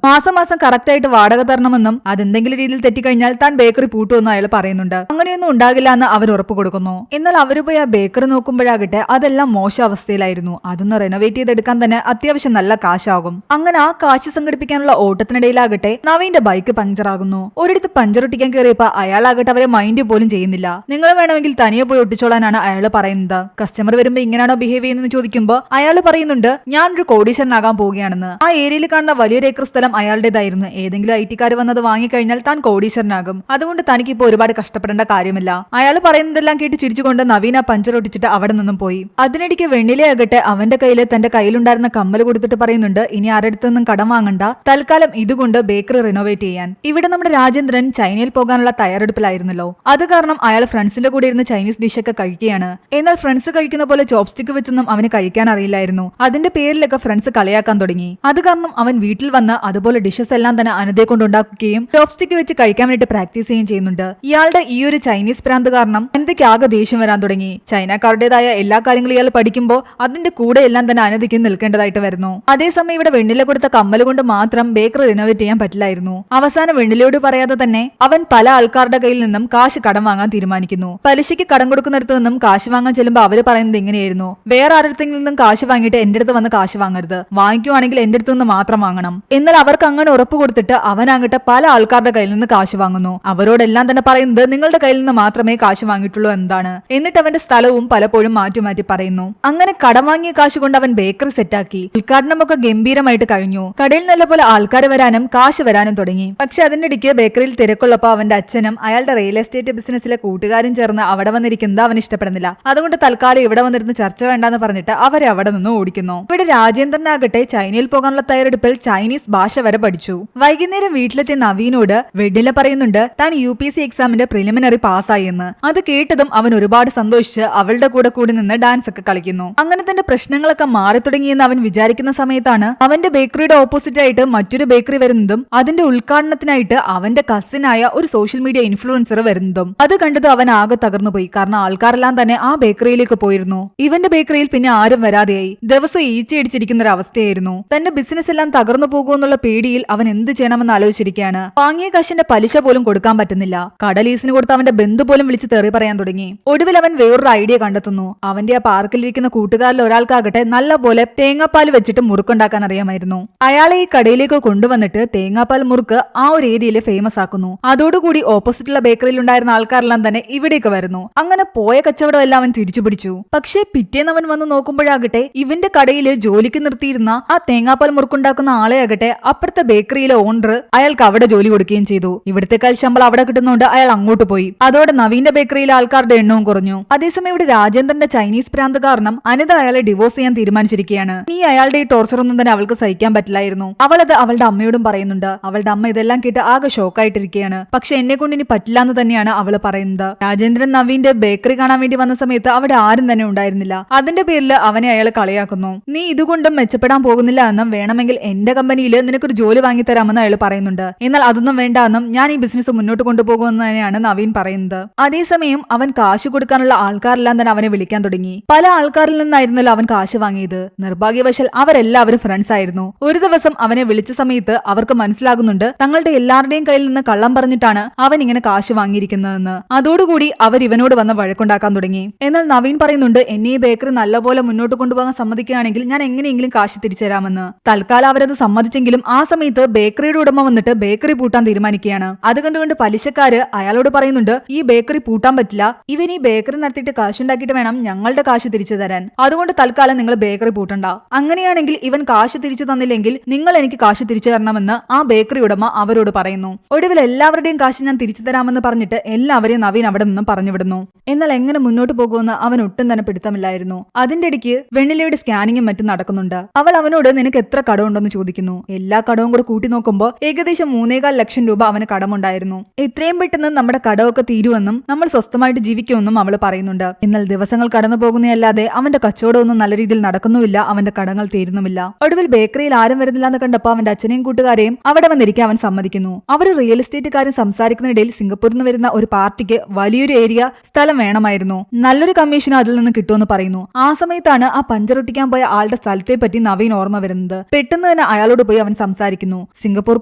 മാസം കറക്റ്റ് ആയിട്ട് വാടക തരണമെന്നും അതെന്തെങ്കിലും രീതിയിൽ തെറ്റിക്കഴിഞ്ഞാൽ താൻ ബേക്കറി പൂട്ടുമെന്നും അയാൾ പറയുന്നുണ്ട്. അങ്ങനെയൊന്നും ഉണ്ടാകില്ല എന്ന് അവർ ഉറപ്പ് കൊടുക്കുന്നു. എന്നാൽ അവർ പോയി ആ ബേക്കറി നോക്കുമ്പോഴാകട്ടെ അതെല്ലാം മോശം അവസ്ഥയിലായിരുന്നു. അതൊന്ന് റെനോവേറ്റ് ചെയ്തെടുക്കാൻ തന്നെ അത്യാവശ്യം നല്ല കാശാകും. അങ്ങനെ ആ കാശ് സംഘടിപ്പിക്കാനുള്ള ഓട്ടത്തിനിടയിലാകട്ടെ നവീന്റെ ബൈക്ക് പഞ്ചറാകുന്നു. ഒരിടത്ത് പഞ്ചറൊട്ടിക്കാൻ കയറിയപ്പോ അയാളാകട്ടെ അവരെ മൈൻഡ് പോലും ചെയ്യുന്നില്ല. നിങ്ങൾ വേണമെങ്കിൽ തനിയെ പോയി ഒട്ടിച്ചോളാനാണ് അയാൾ പറയുന്നത്. കസ്റ്റമർ വരുമ്പോ ഇങ്ങനെയാണോ ബിഹേവ് ചെയ്യുന്നത് ചോദിക്കുമ്പോൾ അയാൾ പറയുന്നുണ്ട് ഞാനൊരു കോടീശ്വരനാകാൻ പോവുകയാണെന്ന്. ആ ഏരിയയിൽ കാണുന്ന വലിയൊരു ഏക്കർ സ്ഥലം അയാളുടേതായിരുന്നു. ഏതെങ്കിലും IT-ക്കാർ വന്നത് വാങ്ങിക്കഴിഞ്ഞാൽ താൻ കോടീശ്വരനാകും. അതുകൊണ്ട് തനിക്കിപ്പോ ഒരുപാട് കഷ്ടപ്പെടേണ്ട കാര്യമില്ല. അയാൾ പറയുന്നതെല്ലാം കേട്ട് ചിരിച്ചുകൊണ്ട് നവീൻ ആ പഞ്ചർ ഒട്ടിച്ചിട്ട് അവിടെ നിന്നും പോയി. അതിനിടയ്ക്ക് വെണ്ണിലയാകട്ടെ അവന്റെ കയ്യില് തന്റെ കയ്യിലുണ്ടായിരുന്ന കമ്മൽ കൊടുത്തിട്ട് പറയുന്നുണ്ട് ഇനി ആരുടെ നിന്നും കടം വാങ്ങണ്ട, തൽക്കാലം ഇതുകൊണ്ട് ബേക്കറി റിനോവേറ്റ് ചെയ്യാൻ. ഇവിടെ നമ്മുടെ രാജേന്ദ്രൻ ചൈനയിൽ പോകാനുള്ള തയ്യാറെടുപ്പിലായിരുന്നല്ലോ. അത് കാരണം അയാൾ ഫ്രണ്ട്സിന്റെ കൂടെ ഇരുന്ന് ചൈനീസ് ഡിഷൊക്കെ കഴിക്കുകയാണ്. എന്നാൽ ഫ്രണ്ട്സ് കഴിക്കുന്ന പോലെ ചോപ്സ്റ്റിക്ക് വെച്ചൊന്നും അവന് കഴിക്കാൻ അറിയില്ലായിരുന്നു. അതിന്റെ പേരിലൊക്കെ ഫ്രണ്ട്സ് കളിയാക്കാൻ തുടങ്ങി. അത് കാരണം അവൻ വീട്ടിൽ വന്ന് അതുപോലെ ഡിഷസ് എല്ലാം തന്നെ അനതയെ കൊണ്ടുണ്ടാക്കുകയും ചോപ്സ്റ്റിക്ക് വെച്ച് കഴിക്കാൻ വേണ്ടിട്ട് പ്രാക്ടീസ് ചെയ്യുകയും ചെയ്യുന്നുണ്ട്. ഇയാളുടെ ഈ ഒരു ചൈനീസ് പ്രാന്ത് കാരണം അനന്തയ്ക്ക് ആകെ ദേഷ്യം വരാൻ തുടങ്ങി. ചൈനക്കാരുടേതായ എല്ലാ കാര്യങ്ങളും ഇയാൾ പഠിക്കുമ്പോൾ അതിന്റെ കൂടെ എല്ലാം തന്നെ അനന്തയ്ക്ക് നിൽക്കേണ്ടതായിട്ട് വരുന്നു. അതേസമയം ഇവിടെ വെണ്ണില കൊടുത്ത കമ്മൽ കൊണ്ട് മാത്രം ബേക്കറി റിനോവേറ്റ് ചെയ്യാൻ പറ്റില്ലായിരുന്നു. അവസാനം വെണ്ണിലയോട് പറയാതെ തന്നെ അവൻ പല ആൾക്കാരുടെ കയ്യിൽ നിന്നും കാശ് കടം വാങ്ങാൻ തീരുമാനിക്കുന്നു. പലിശയ്ക്ക് കടം കൊടുക്കുന്നിടത്ത് നിന്നും കാശ് വാങ്ങാൻ ചെല്ലുമ്പോൾ അവര് പറയുന്നത് എങ്ങനെയായിരുന്നു, വേറെ ആരുടെ നിന്നും കാശ് വാങ്ങിയിട്ട് എന്റെ അടുത്ത് വന്ന് കാശ് വാങ്ങരുത്, വാങ്ങിക്കുവാണെങ്കിൽ എന്റെ അടുത്ത് നിന്ന് മാത്രം വാങ്ങണം. എന്നാൽ അവർക്ക് അങ്ങനെ ഉറപ്പ് കൊടുത്തിട്ട് അവനാകട്ടെ പല ആൾക്കാരുടെ കയ്യിൽ നിന്ന് കാശ് വാങ്ങുന്നു. അവരോടെല്ലാം തന്നെ പറയുന്നത് നിങ്ങളുടെ കയ്യിൽ നിന്ന് മാത്രമേ കാശ് വാങ്ങിയിട്ടുള്ളൂ എന്താണ്. എന്നിട്ട് അവന്റെ സ്ഥലവും പലപ്പോഴും മാറ്റി മാറ്റി പറയുന്നു. അങ്ങനെ കടം വാങ്ങിയ കാശ് കൊണ്ട് അവൻ ബേക്കറി സെറ്റാക്കി. ഉദ്ഘാടനമൊക്കെ ഗംഭീരമായിട്ട് കഴിഞ്ഞു. കടയിൽ നല്ലപോലെ ആൾക്കാർ വരാനും കാശ് വരാനും തുടങ്ങി. പക്ഷെ അതിനിടയ്ക്ക് ബേക്കറിയിൽ തിരക്കുള്ളപ്പോൾ അവന്റെ അച്ഛനും അയാളുടെ റിയൽ എസ്റ്റേറ്റ് ബിസിനസ്സിലെ കൂട്ടുകാരും ചേർന്ന് അവിടെ വന്നിരിക്കുന്നത് അവൻ ഇഷ്ടപ്പെടുന്നില്ല. അതുകൊണ്ട് തൽക്കാലം ഇവിടെ വന്നിരുന്ന് ചർച്ച വേണ്ടെന്ന് പറഞ്ഞിട്ട് അവരെ അവിടെ നിന്ന് ഓടിക്കുന്നു. ഇവിടെ രാജേന്ദ്രനാകട്ടെ ചൈനയിൽ പോകാനുള്ള തയ്യാറെടുപ്പിൽ ചൈനീസ് ഭാഷ വരെ പഠിച്ചു. വൈകുന്നേരം വീട്ടിലെത്തിയ നവീനോട് വെഡില പറയുന്നുണ്ട് താൻ UPSC എക്സാമിന്റെ പ്രിലിമിനറി പാസ്സായി എന്ന്. അത് കേട്ടതും അവൻ ഒരുപാട് സന്തോഷിച്ച് അവളുടെ കൂടെ കൂടി നിന്ന് ഡാൻസ് ഒക്കെ കളിക്കുന്നു. അങ്ങനെ തന്റെ പ്രശ്നങ്ങളൊക്കെ മാറി തുടങ്ങിയെന്ന് അവൻ വിചാരിക്കുന്ന സമയത്താണ് അവന്റെ ബേക്കറിയുടെ ഓപ്പോസിറ്റ് ആയിട്ട് മറ്റൊരു ബേക്കറി വരുന്നതും അതിന്റെ ഉദ്ഘാടനത്തിനായിട്ട് അവന്റെ കസിനായ ഒരു സോഷ്യൽ മീഡിയ ഇൻഫ്ലുവൻസർ വരുന്നതും. അത് കണ്ടത് അവൻ ആകെ തകർന്നുപോയി. കാരണം ആൾക്കാരെല്ലാം തന്നെ ആ ബേക്കറിയിലേക്ക് പോയിരുന്നു. ഇവന്റെ ബേക്കറിയിൽ പിന്നെ ആരും വരാതെയായി. ദിവസം ഈച്ചയടിച്ചിരിക്കുന്ന ഒരു അവസ്ഥയായിരുന്നു. തന്റെ ബിസിനസ് എല്ലാം തകർന്നു പോകുമെന്നുള്ള പേടിയിൽ അവൻ എന്ത് ചെയ്യണമെന്ന് ആലോചിച്ചിരിക്കുകയാണ്. വാങ്ങിയ കാശിന്റെ പലിശ പോലും കൊടുക്കാൻ പറ്റുന്നില്ല. കടലീസിന് കൊടുത്ത് അവന്റെ ബന്ധു പോലും വിളിച്ച് തെറി പറയാൻ തുടങ്ങി. ഒടുവിൽ അവൻ വേറൊരു ഐഡിയ കണ്ടെത്തുന്നു. അവന്റെ ആ പാർക്കിലിരിക്കുന്ന കൂട്ടുകാരിൽ ഒരാൾക്കാകട്ടെ നല്ല പോലെ തേങ്ങാപ്പാൽ വെച്ചിട്ട് മുറുക്കുണ്ടാക്കാൻ അറിയാമായിരുന്നു. അയാളെ ഈ കടയിലേക്ക് കൊണ്ടുവന്നിട്ട് തേങ്ങാപ്പാൽ മുറുക്ക് ആ ഒരു ഏരിയയിൽ ഫേമസ് ആക്കുന്നു. അതോടുകൂടി ഓപ്പോസിറ്റുള്ള ബേക്കറിയിൽ ഉണ്ടായിരുന്ന ആൾക്കാരെല്ലാം തന്നെ ഇവിടേക്ക് വരുന്നു. അങ്ങനെ പോയ കച്ചവടം എല്ലാം അവൻ തിരിച്ചു പിടിച്ചു. പക്ഷേ പിറ്റേന്ന് അവൻ വന്ന് നോക്കുമ്പോഴാകട്ടെ ഇവന്റെ കടയിൽ ജോലിക്ക് നിർത്തിയിരുന്ന ആ തേങ്ങാപ്പാൽ മുറുക്കുണ്ടാക്കുന്ന ആളെ ആകട്ടെ അപ്പുറത്തെ ബേക്കറിയിലെ ഓണർ അയാൾക്ക് അവിടെ ജോലി കൊടുക്കുകയും ചെയ്തു. ഇവിടത്തെക്കാൾ ശമ്പളം അവിടെ കിട്ടുന്നതുകൊണ്ട് അയാൾ അങ്ങോട്ട് പോയി. അതോടെ നവീന്റെ ബേക്കറിയിലെ ആൾക്കാരുടെ എണ്ണവും കുറഞ്ഞു. അതേസമയം ഇവിടെ രാജേന്ദ്രന്റെ ചൈനീസ് പ്രാന്ത് കാരണം അനിത അയാളെ ഡിവോഴ്സ് ചെയ്യാൻ തീരുമാനിച്ചിരിക്കുകയാണ്. ഈ അയാളുടെ ഈ ടോർച്ചർ ഒന്നും തന്നെ അവൾക്ക് സഹിക്കാൻ പറ്റില്ലായിരുന്നു. അവളത് അവളുടെ അമ്മയോടും പറയുന്നുണ്ട്. അവളുടെ അമ്മ ഇതെല്ലാം കേട്ട് ആകെ ഷോക്കായിട്ടിരിക്കുകയാണ്. പക്ഷെ എന്നെ കൊണ്ട് ഇനി പറ്റില്ല എന്ന് തന്നെയാണ് അവള് പറയുന്നത്. രാജേന്ദ്രൻ നവീന്റെ ബേക്കറി കാണാൻ വേണ്ടി വന്ന സമയത്ത് അവിടെ ആരും തന്നെ ഉണ്ടായിരുന്നില്ല. അതിന്റെ പേരിൽ അവനെ അയാൾ കളിയാക്കുന്നു. നീ ഇതുകൊണ്ടും മെച്ചപ്പെടാൻ പോകുന്നില്ല എന്നും വേണമെങ്കിൽ എന്റെ കമ്പനിയിൽ നിനക്കൊരു ജോലി വാങ്ങിത്തരാമെന്ന് അയാൾ പറയുന്നുണ്ട്. എന്നാൽ അതൊന്നും വേണ്ട എന്നും ഞാൻ ഈ ബിസിനസ് മുന്നോട്ട് കൊണ്ടുപോകുമെന്ന് തന്നെയാണ് നവീൻ പറയുന്നത്. അതേസമയം അവൻ കാശ് കൊടുക്കാനുള്ള ആൾക്കാരെല്ലാം തന്നെ അവനെ വിളിക്കാൻ തുടങ്ങി. പല ആൾക്കാരിൽ നിന്നായിരുന്നല്ലോ അവൻ കാശ് വാങ്ങിയത്. നിർഭാഗ്യവശാൽ അവരെല്ലാവരും ഫ്രണ്ട്സ് ആയിരുന്നു. ഒരു ദിവസം അവനെ വിളിച്ച സമയത്ത് അവർക്ക് മനസ്സിലാകുന്നുണ്ട് തങ്ങളുടെ എല്ലാവരുടെയും കയ്യിൽ നിന്ന് കള്ളം പറഞ്ഞിട്ടാണ് അവൻ ഇങ്ങനെ കാശ് വാങ്ങിയിരിക്കുന്നതെന്ന്. അതോടുകൂടി അവർ ഇവനോട് വന്ന് വഴക്കുണ്ടാക്കാൻ തുടങ്ങി. എന്നാൽ നവീൻ പറയുന്നുണ്ട് എന്നെ ഈ ബേക്കറി നല്ലപോലെ മുന്നോട്ട് കൊണ്ടുപോകാൻ സമ്മതിക്കുകയാണെങ്കിൽ ഞാൻ എങ്ങനെയെങ്കിലും കാശ് തിരിച്ചു തരാമെന്ന്. തൽക്കാലം അവരത് സമ്മതിച്ചെങ്കിലും ആ സമയത്ത് ബേക്കറിയുടെ ഉടമ വന്നിട്ട് ബേക്കറി പൂട്ടാൻ തീരുമാനിക്കുകയാണ്. അത് കണ്ടുകൊണ്ട് പലിശക്കാര് അയാളോട് പറയുന്നുണ്ട് ഈ ബേക്കറി പൂട്ടാൻ പറ്റില്ല, ഇവൻ ഈ ബേക്കറി നടത്തിയിട്ട് കാശുണ്ടാക്കിയിട്ട് വേണം ഞങ്ങളുടെ കാശ് തിരിച്ചു തരാൻ, അതുകൊണ്ട് തൽക്കാലം നിങ്ങൾ ബേക്കറി പൂട്ടണ്ട. അങ്ങനെയാണെങ്കിൽ ഇവൻ കാശ് തിരിച്ചു തന്നില്ലെങ്കിൽ നിങ്ങൾ എനിക്ക് കാശ് തിരിച്ചു തരണമെന്ന് ആ ബേക്കറി ഉടമ അവരോട് പറയുന്നു. ഒടുവിൽ എല്ലാവരുടെയും കാശ് ഞാൻ തിരിച്ചു തരാമെന്ന് പറഞ്ഞിട്ട് എല്ലാവരെയും നവീൻ അവിടെ നിന്നും പറഞ്ഞു വിടുന്നു. എന്നാൽ എങ്ങനെ മുന്നോട്ട് പോകുമെന്ന് അവൻ ഒട്ടും തന്നെ പിടുത്തമില്ലായിരുന്നു. അതിന്റെ ഇടയ്ക്ക് വെണ്ണിലയുടെ സ്കാനിങ്ങും മറ്റും നടക്കുന്നുണ്ട്. അവൾ അവനോട് നിനക്ക് എത്ര കടമുണ്ടെന്ന് ചോദിക്കുന്നു. എല്ലാ കടവും കൂടെ കൂട്ടി നോക്കുമ്പോൾ ഏകദേശം 3.25 ലക്ഷം രൂപ അവന് കടമുണ്ടായിരുന്നു. ഇത്രയും പെട്ടെന്ന് നമ്മുടെ കടമൊക്കെ തീരുമെന്നും നമ്മൾ സ്വസ്ഥമായിട്ട് ജീവിക്കുമെന്നും അവൾ പറയുന്നുണ്ട്. എന്നാൽ ദിവസങ്ങൾ കടന്നു പോകുന്നതല്ലാതെ അവന്റെ കച്ചവടമൊന്നും നല്ല രീതിയിൽ നടക്കുന്നുമില്ല, അവന്റെ കടങ്ങൾ തീരുന്നുമില്ല. ഒടുവിൽ ബേക്കറിയിൽ ആരും വരുന്നില്ല എന്ന് കണ്ടപ്പോൾ അവന്റെ അച്ഛനെയും കൂട്ടുകാരെയും അവിടെ വന്നിരിക്കാൻ അവൻ സമ്മതിക്കുന്നു. അവർ റിയൽ എസ്റ്റേറ്റ് കാര്യം സംസാരിക്കുന്നതിനിടയിൽ സിംഗപ്പൂരിൽ നിന്ന് വരുന്ന ഒരു പാർട്ടിക്ക് വലിയൊരു ഏരിയ സ്ഥലം വേണമായിരുന്നു, നല്ലൊരു കമ്മീഷൻ അതിൽ നിന്ന് കിട്ടുമെന്ന് പറയുന്നു. ആ സമയത്താണ് ആ പഞ്ചറൊട്ടിക്കാൻ പോയ ആളുടെ സ്ഥലത്തെ പറ്റി നവീൻ ഓർമ്മ വരുന്നത്. പെട്ടെന്ന് തന്നെ അയാളോട് പോയി അവൻ സംസാരിക്കുന്നു. സിംഗപ്പൂർ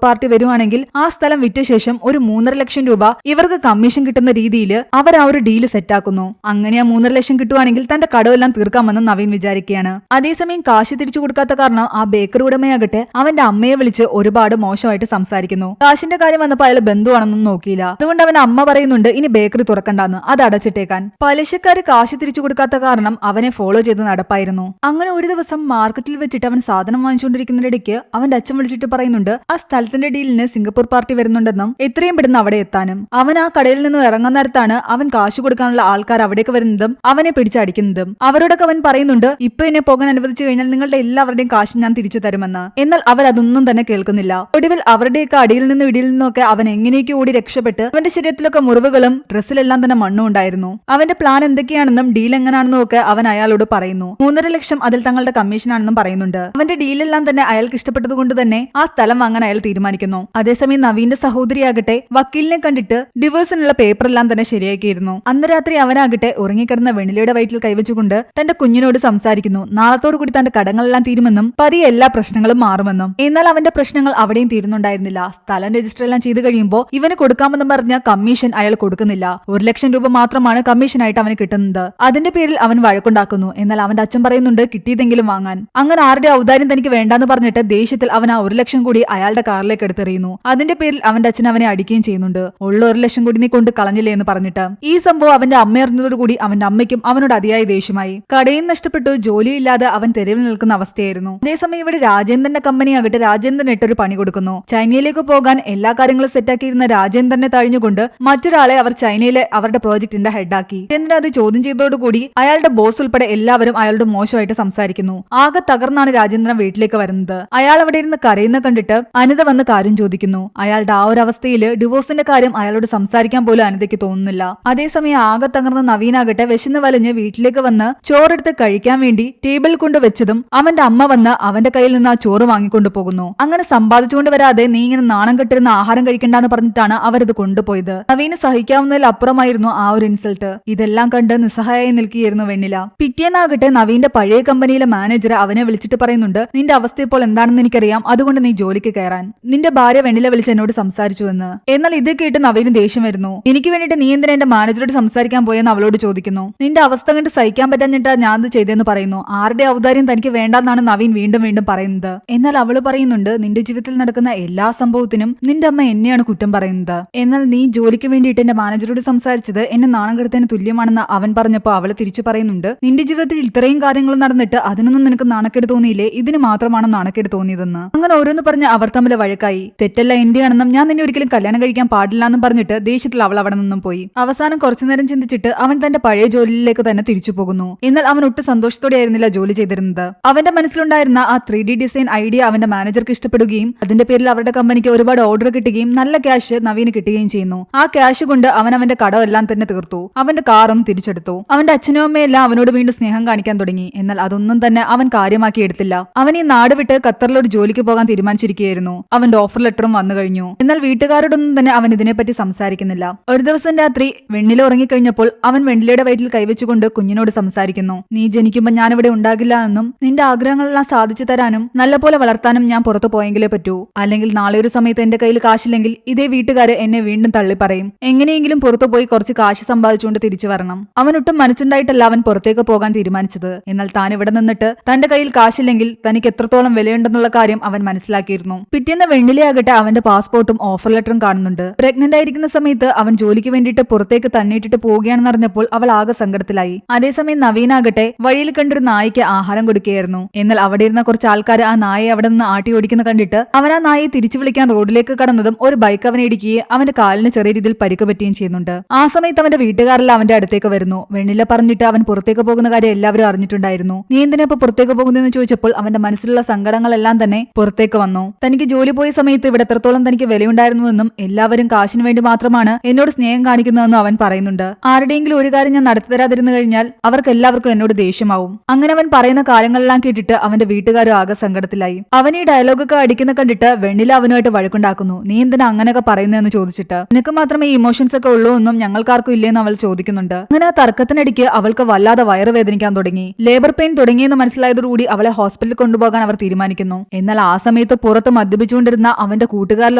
പാർട്ടി വരുവാണെങ്കിൽ ആ സ്ഥലം വിറ്റ ശേഷം ഒരു 3.5 ലക്ഷം രൂപ ഇവർക്ക് കമ്മീഷൻ കിട്ടുന്ന രീതിയിൽ അവർ ആ ഒരു ഡീല് സെറ്റാക്കുന്നു. അങ്ങനെ ആ 3.5 ലക്ഷം കിട്ടുവാണെങ്കിൽ തന്റെ കടമെല്ലാം തീർക്കാമെന്ന് നവീൻ വിചാരിക്കുകയാണ്. അതേസമയം കാശ് തിരിച്ചു കൊടുക്കാത്ത കാരണം ആ ബേക്കറി ഉടമയാകട്ടെ അവന്റെ അമ്മയെ വിളിച്ച് ഒരുപാട് മോശമായിട്ട് സംസാരിക്കുന്നു. കാശിന്റെ കാര്യം വന്നപ്പോൾ അയാൾ ബന്ധുവാണെന്നും നോക്കിയില്ല. അതുകൊണ്ട് അവന്റെ അമ്മ പറയുന്നുണ്ട് ഇനി ബേക്കറി തുറക്കണ്ടെന്ന്, അത് അടച്ചിട്ടേക്കാൻ. പലിശക്കാര് കാശ് തിരിച്ചു കൊടുക്കാത്ത കാരണം അവനെ ഫോളോ ചെയ്ത് നടപ്പായിരുന്നു. അങ്ങനെ ഒരു ദിവസം മാർക്കറ്റിൽ വെച്ചിട്ട് അവൻ സാധനം വാങ്ങിച്ചുകൊണ്ടിരിക്കുന്നതിനിടയ്ക്ക് അവന്റെ അച്ഛൻ വിളിച്ചിട്ട് പറയുന്നുണ്ട് ആ സ്ഥലത്തിന്റെ ഡീലിന് സിംഗപ്പൂർ പാർട്ടി വരുന്നുണ്ടെന്നും എത്രയും പെട്ടെന്ന് അവിടെ എത്താനും. അവൻ ആ കടയിൽ നിന്നും ഇറങ്ങുന്ന നേരത്താണ് അവൻ കാശ് കൊടുക്കാനുള്ള ആൾക്കാർ അവിടേക്ക് വരുന്നതും അവനെ പിടിച്ചടിക്കുന്നതും. അവരോടൊക്കെ അവൻ പറയുന്നുണ്ട് ഇപ്പൊ എന്നെ പോകാൻ അനുവദിച്ചു കഴിഞ്ഞാൽ നിങ്ങളുടെ എല്ലാവരുടെയും കാശ് ഞാൻ തിരിച്ചു തരുമെന്ന്. എന്നാൽ അവരതൊന്നും തന്നെ കേൾക്കുന്നില്ല. ഒടുവിൽ അവരുടെയൊക്കെ അടിയിൽ നിന്നും ഇടിയിൽ നിന്നൊക്കെ അവൻ എങ്ങനെയൊക്കെ ഓടി രക്ഷപ്പെട്ട് അവന്റെ ശരീരത്തിലൊക്കെ മുറിവുകളും ഡ്രസ്സിലെല്ലാം തന്നെ മണ്ണും ഉണ്ടായിരുന്നു. അവന്റെ പ്ലാൻ എന്തൊക്കെയാണെന്നും ഡീൽ എങ്ങനെയാണെന്നും ഒക്കെ അവൻ അയാളോട് പറയുന്നു. 3.5 ലക്ഷം അതിൽ തങ്ങളുടെ കമ്മീഷനാണെന്നും പറയുന്നുണ്ട്. അവന്റെ ഡീലെല്ലാം തന്നെ അയാൾക്ക് ഇഷ്ടപ്പെട്ടതുകൊണ്ട് തന്നെ ആ സ്ഥലം വാങ്ങാൻ അയാൾ തീരുമാനിക്കുന്നു. അതേസമയം നവീന്റെ സഹോദരിയാകട്ടെ വക്കീലിനെ കണ്ടിട്ട് ഡിവോഴ്സിനുള്ള പേപ്പറെല്ലാം തന്നെ ശരിയാക്കിയിരുന്നു. അന്ന് രാത്രി അവനാകട്ടെ ഉറങ്ങിക്കിടന്ന വെണ്ണിലയുടെ വയറ്റിൽ കൈവച്ചുകൊണ്ട് തന്റെ കുഞ്ഞിനോട് സംസാരിക്കുന്നു. നാളത്തോടു കൂടി തന്റെ കടങ്ങളെല്ലാം തീരുമെന്നും പതിയെ എല്ലാ പ്രശ്നങ്ങളും മാറുമെന്നും. എന്നാൽ അവന്റെ പ്രശ്നങ്ങൾ അവിടെയും തീരുന്നുണ്ടായിരുന്നില്ല. സ്ഥലം രജിസ്റ്റർ എല്ലാം ചെയ്ത് കഴിയുമ്പോൾ ഇവന് കൊടുക്കാമെന്നും പറഞ്ഞ കമ്മീഷൻ അയാൾ കൊടുക്കുന്നില്ല. 1 ലക്ഷം രൂപ മാത്രമാണ് കമ്മീഷനായിട്ട് അവന് കിട്ടുന്നത്. അതിന്റെ പേരിൽ അവൻ വഴക്കുണ്ടാക്കുന്നു. എന്നാൽ അവന്റെ അച്ഛൻ പറയുന്നുണ്ട് കിട്ടിയതെങ്കിലും വാങ്ങാൻ. അങ്ങനെ ആരുടെ ഔദാര്യം തനിക്ക് വേണ്ടാന്ന് പറഞ്ഞിട്ട് ദേഷ്യത്തിൽ അവൻ ആ 1 ലക്ഷം കൂടി അയാളുടെ കാറിലേക്ക് എടുത്തെറിയുന്നു. അതിന്റെ പേരിൽ അവന്റെ അച്ഛൻ അവനെ അടിക്കുകയും ചെയ്യുന്നുണ്ട്. ഉള്ള 1 ലക്ഷം കൂടി നീ കൊണ്ട് കളഞ്ഞില്ലേ എന്ന് പറഞ്ഞിട്ട്. ഈ സംഭവം അവന്റെ അമ്മ അറിഞ്ഞതോടുകൂടി അവന്റെ അമ്മയ്ക്കും അവനോട് അതിയായ ദേഷ്യമായി. കടയും നഷ്ടപ്പെട്ടു, ജോലിയില്ലാതെ അവൻ തെരുവിൽ നിൽക്കുന്ന അവസ്ഥയായിരുന്നു. അതേസമയം ഇവിടെ രാജേന്ദ്രന്റെ കമ്പനി ആകട്ടെ രാജേന്ദ്രൻ ഇട്ടൊരു പണി കൊടുക്കുന്നു. ചൈനയിലേക്ക് പോകാൻ എല്ലാ കാര്യങ്ങളും സെറ്റാക്കിയിരുന്ന രാജേന്ദ്രനെ തഴിഞ്ഞുകൊണ്ട് മറ്റൊരാളെ അവർ ചൈനയിലെ അവരുടെ പ്രോജക്ടിന്റെ ഹെഡാക്കി. രാജേന്ദ്രൻ അത് ചോദ്യം ചെയ്തതോടുകൂടി അയാളുടെ ബോസ് ഉൾപ്പെടെ എല്ലാവരും അയാളുടെ മോശമായിട്ട് സംസാരിക്കുന്നു. ആകെ തകർന്നാണ് രാജേന്ദ്രൻ വീട്ടിലേക്ക് വരുന്നത്. അയാൾ അവിടെ ഇരുന്ന് കരയുന്ന കണ്ടിട്ട് അനിത വന്ന് കാര്യം ചോദിക്കുന്നു. അയാളുടെ ആ ഒരു അവസ്ഥയിൽ ഡിവോഴ്സിന്റെ കാര്യം അയാളോട് സംസാരിക്കാൻ പോലും അനിതയ്ക്ക് തോന്നുന്നില്ല. അതേസമയം ആകെ തകർന്ന നവീനാകട്ടെ വിശന്ന് വലഞ്ഞ് വീട്ടിലേക്ക് വന്ന് ചോറെടുത്ത് കഴിക്കാൻ വേണ്ടി ടേബിളിൽ കൊണ്ട് വെച്ചതും അവന്റെ അമ്മ വന്ന് അവന്റെ കയ്യിൽ നിന്ന് ആ ചോറ് വാങ്ങിക്കൊണ്ടു പോകുന്നു. അങ്ങനെ സമ്പാദിച്ചുകൊണ്ട് വരാതെ നീ ഇങ്ങനെ നാണം കെട്ടിരുന്ന ആഹാരം കഴിക്കണ്ടെന്ന് പറഞ്ഞിട്ടാണ് അവരത് കൊണ്ടുപോയത്. നവീന് സഹിക്കാവുന്നതിൽ അപ്പുറമായിരുന്നു ആ ഒരു ഇൻസൾട്ട്. ഇതെല്ലാം കണ്ട് നിസ്സഹായായി നിൽക്കുകയായിരുന്നു വെണ്ണില. പിറ്റേന്നാകട്ടെ നവീന്റെ പഴയ കമ്പനിയിലെ മാനേജർ അവനെ വിളിച്ചിട്ട് പറയുന്നുണ്ട് നിന്റെ അവസ്ഥ ഇപ്പോൾ എന്താണെന്ന് എനിക്കറിയാം, അതുകൊണ്ട് നീ ജോലിക്ക് കയറാൻ. നിന്റെ ഭാര്യ വെണ്ണില വിളിച്ച് എന്നോട് സംസാരിച്ചു എന്ന്. എന്നാൽ ഇത് കേട്ട് നവീന് ദേഷ്യം വരുന്നു. എനിക്ക് വേണ്ടിട്ട് നീ എന്തിനാ എന്റെ മാനേജറോട് സംസാരിക്കാൻ പോയെന്ന് അവളോട് ചോദിക്കുന്നു. നിന്റെ അവസ്ഥ കണ്ട് സഹിക്കാൻ പറ്റാഞ്ഞിട്ടാ ഞാൻ ഇത് ചെയ്തെന്ന് പറയുന്നു. ആരുടെ ഔദാര്യം തനിക്ക് വേണ്ടെന്നാണ് നവീൻ വീണ്ടും വീണ്ടും പറയുന്നത്. എന്നാൽ അവള് പറയുന്നുണ്ട് നിന്റെ ജീവിതത്തിൽ നടക്കുന്ന എല്ലാ സംഭവത്തിനും നിന്റെ അമ്മ എന്നെയാണ് കുറ്റം പറയുന്നത്. എന്നാൽ നീ ജോലിക്ക് വേണ്ടിയിട്ട് എന്റെ മാനേജറോട് സംസാരിച്ചത് എന്നെ നാണം കെടുത്തതിന് തുല്യമാണെന്ന് അവൻ പറഞ്ഞപ്പോൾ അവള് തിരിച്ചു പറയുന്നുണ്ട് നിന്റെ ജീവിതത്തിൽ ഇത്രയും കാര്യങ്ങൾ നടന്നിട്ട് അതിനൊന്നും നിനക്ക് നാണക്കേട് തോന്നിയില്ലേ, ഇതിന് മാത്രമാണ് നാണക്കേട് തോന്നിയതെന്ന്. അങ്ങനെ ഓരോന്ന് പറഞ്ഞ് അവർ തമ്മിൽ വഴക്കായി. തെറ്റല്ല എന്റെയാണെന്നും ഞാൻ നിന്നെ ഒരിക്കലും കല്യാണം കഴിക്കാൻ പാടില്ല എന്നും പറഞ്ഞിട്ട് ദേഷ്യത്തിൽ അവൾ അവിടെ നിന്നും പോയി. അവസാനം കുറച്ചുനേരം ചിന്തിച്ചിട്ട് അവൻ തന്റെ പഴയ ജോലിയിലേക്ക് തന്നെ തിരിച്ചു പോകുന്നു. എന്നാൽ അവൻ ഒട്ടും സന്തോഷത്തോടെ ആയിരുന്നില്ല ജോലി ചെയ്തിരുന്നത്. അവന്റെ മനസ്സിലുണ്ടായിരുന്ന ആ 3D ഡിസൈൻ ഐഡിയ അവന്റെ മാനേജർക്ക് ഇഷ്ടപ്പെടുകയും അതിന്റെ പേരിൽ അവരുടെ കമ്പനിക്ക് ഒരുപാട് ഓർഡർ കിട്ടുകയും നല്ല ക്യാഷ് നവീന് കിട്ടുകയും ചെയ്യുന്നു. ആ ക്യാഷ് കൊണ്ട് അവൻ അവന്റെ കടമെല്ലാം തന്നെ തീർത്തു. അവന്റെ കാറും തിരിച്ചെടുത്തു. അവന്റെ അച്ഛനും അമ്മയെല്ലാം അവനോട് വീണ്ടും സ്നേഹം കാണിക്കാൻ തുടങ്ങി. എന്നാൽ അതൊന്നും തന്നെ അവൻ കാര്യമാക്കി എടുത്തില്ല. അവൻ ഈ നാട് വിട്ട് ഖത്തറിലൊരു ജോലിക്ക് പോകാൻ തീരുമാനിച്ചിരിക്കുകയായിരുന്നു. അവന്റെ ഓഫർ ലെറ്ററും വന്നു കഴിഞ്ഞു. എന്നാൽ വീട്ടുകാരോടൊന്നും തന്നെ അവൻ ഇതിനെപ്പറ്റി സംസാരിക്കുന്നില്ല. ഒരു ദിവസം രാത്രി വെണ്ണില ഉറങ്ങിക്കഴിഞ്ഞപ്പോൾ അവൻ വെണ്ണിലയുടെ വയറ്റിൽ കൈവച്ചുകൊണ്ട് കുഞ്ഞിനോട് സംസാരിക്കുന്നു. നീ ജനിക്കുമ്പോൾ ഞാൻ ഇവിടെ ഇവിടെ ഉണ്ടാകില്ല എന്നും നിന്റെ ആഗ്രഹങ്ങളെല്ലാം സാധിച്ചു തരാനും നല്ലപോലെ വളർത്താനും ഞാൻ പുറത്തു പോയെങ്കിലേ പറ്റൂ. അല്ലെങ്കിൽ നാളെ ഒരു സമയത്ത് എന്റെ കയ്യിൽ കാശില്ലെങ്കിൽ ഇതേ വീട്ടുകാര് എന്നെ വീണ്ടും തള്ളി പറയും. എങ്ങനെയെങ്കിലും പുറത്തു പോയി കുറച്ച് കാശ് സമ്പാദിച്ചുകൊണ്ട് തിരിച്ചു വരണം. അവനൊട്ടും മനസ്സുണ്ടായിട്ടല്ല അവൻ പുറത്തേക്ക് പോകാൻ തീരുമാനിച്ചത്. എന്നാൽ താൻ ഇവിടെ നിന്നിട്ട് തന്റെ കയ്യിൽ കാശില്ലെങ്കിൽ തനിക്ക് എത്രത്തോളം വിലയുണ്ടെന്നുള്ള കാര്യം അവൻ മനസ്സിലാക്കിയിരുന്നു. പിറ്റേന്ന് വെണ്ണിലയാകട്ടെ അവന്റെ പാസ്പോർട്ടും ഓഫർ ലെറ്ററും കാണുന്നുണ്ട്. പ്രഗ്നന്റ് ആയിരിക്കുന്ന സമയത്ത് അവൻ ജോലിക്ക് വേണ്ടിയിട്ട് പുറത്തേക്ക് തന്നിട്ടിട്ട് പോവുകയാണെന്ന് അറിഞ്ഞപ്പോൾ അവൾ ആകെ സങ്കടത്തിലായി. അതേസമയം നവീനാകട്ടെ വഴിയിൽ കണ്ടൊരു നായയ്ക്ക് ആഹാരം കൊടുക്കുകയായിരുന്നു. എന്നാൽ അവിടെ ഇരുന്ന കുറച്ച് ആൾക്കാർ ആ നായയെ അവിടെ നിന്ന് ആട്ടി ഓടിക്കുന്ന കണ്ടിട്ട് അവൻ ആ നായയെ തിരിച്ചു വിളിക്കാൻ റോഡിലേക്ക് കടന്നതും ഒരു ബൈക്ക് അവനെ ഇടിക്കുകയും അവന്റെ കാലിന് ചെറിയ രീതിയിൽ പരിക്ക് പറ്റുകയും ചെയ്യുന്നുണ്ട്. ആ സമയത്ത് അവന്റെ വീട്ടുകാരെല്ലാം അവന്റെ അടുത്തേക്ക് വരുന്നു. വെണ്ണില പറഞ്ഞിട്ട് അവൻ പുറത്തേക്ക് പോകുന്ന കാര്യം എല്ലാവരും അറിഞ്ഞിട്ടുണ്ടായിരുന്നു. നീ എന്തിനാ ഇപ്പൊ പുറത്തേക്ക് പോകുന്നതെന്ന് ചോദിച്ചപ്പോൾ അവന്റെ മനസ്സിലുള്ള സങ്കടങ്ങളെല്ലാം തന്നെ പുറത്തേക്ക് വന്നു. തനിക്ക് ജോലി പോയ സമയത്ത് ഇവിടെ എത്രത്തോളം തനിക്ക് വിലയുണ്ടായിരുന്നുവെന്നും എല്ലാവരും കാശിന് വേണ്ടി മാത്രമാണ് എന്നോട് സ്നേഹം കാണിക്കുന്നതെന്നും അവൻ പറയുന്നുണ്ട്. ആരുടെയെങ്കിലും ഒരു കാര്യം ഞാൻ നടത്തി തരാതിരുന്നു കഴിഞ്ഞാൽ അവർക്ക് എല്ലാവർക്കും എന്നോട് ദേഷ്യമാവും. അങ്ങനെ അവൻ പറയുന്ന കാര്യങ്ങളെല്ലാം കേട്ടിട്ട് അവന്റെ വീട്ടുകാരും ആകെ സങ്കടത്തിലായി. അവൻ ഈ ഡയലോഗൊക്കെ അടിക്കുന്ന കണ്ടിട്ട് വെണ്ണില അവനുമായിട്ട് വഴക്കുണ്ടാക്കുന്നു. നീ എന്തിനാ അങ്ങനെയൊക്കെ പറയുന്നതെന്ന് ചോദിച്ചിട്ട് നിനക്ക് മാത്രമേ ഈ ഇമോഷൻസ് ഒക്കെ ഉള്ളൂ എന്നും ഞങ്ങൾക്കാർക്കും ഇല്ലേന്ന് അവൾ ചോദിക്കുന്നുണ്ട്. അങ്ങനെ ആ തർക്കത്തിനിടയ്ക്ക് അവൾക്ക് വല്ലാതെ വയറ് വേദനിക്കാൻ തുടങ്ങി. ലേബർ പെയിൻ തുടങ്ങിയെന്ന് മനസ്സിലായതോടുകൂടി അവളെ ഹോസ്പിറ്റലിൽ കൊണ്ടുപോകാൻ അവർ തീരുമാനിക്കുന്നു. എന്നാൽ ആ സമയത്ത് പുറത്ത് മദ്യപിച്ചുകൊണ്ടിരുന്ന അവന്റെ കൂട്ടുകാരിൽ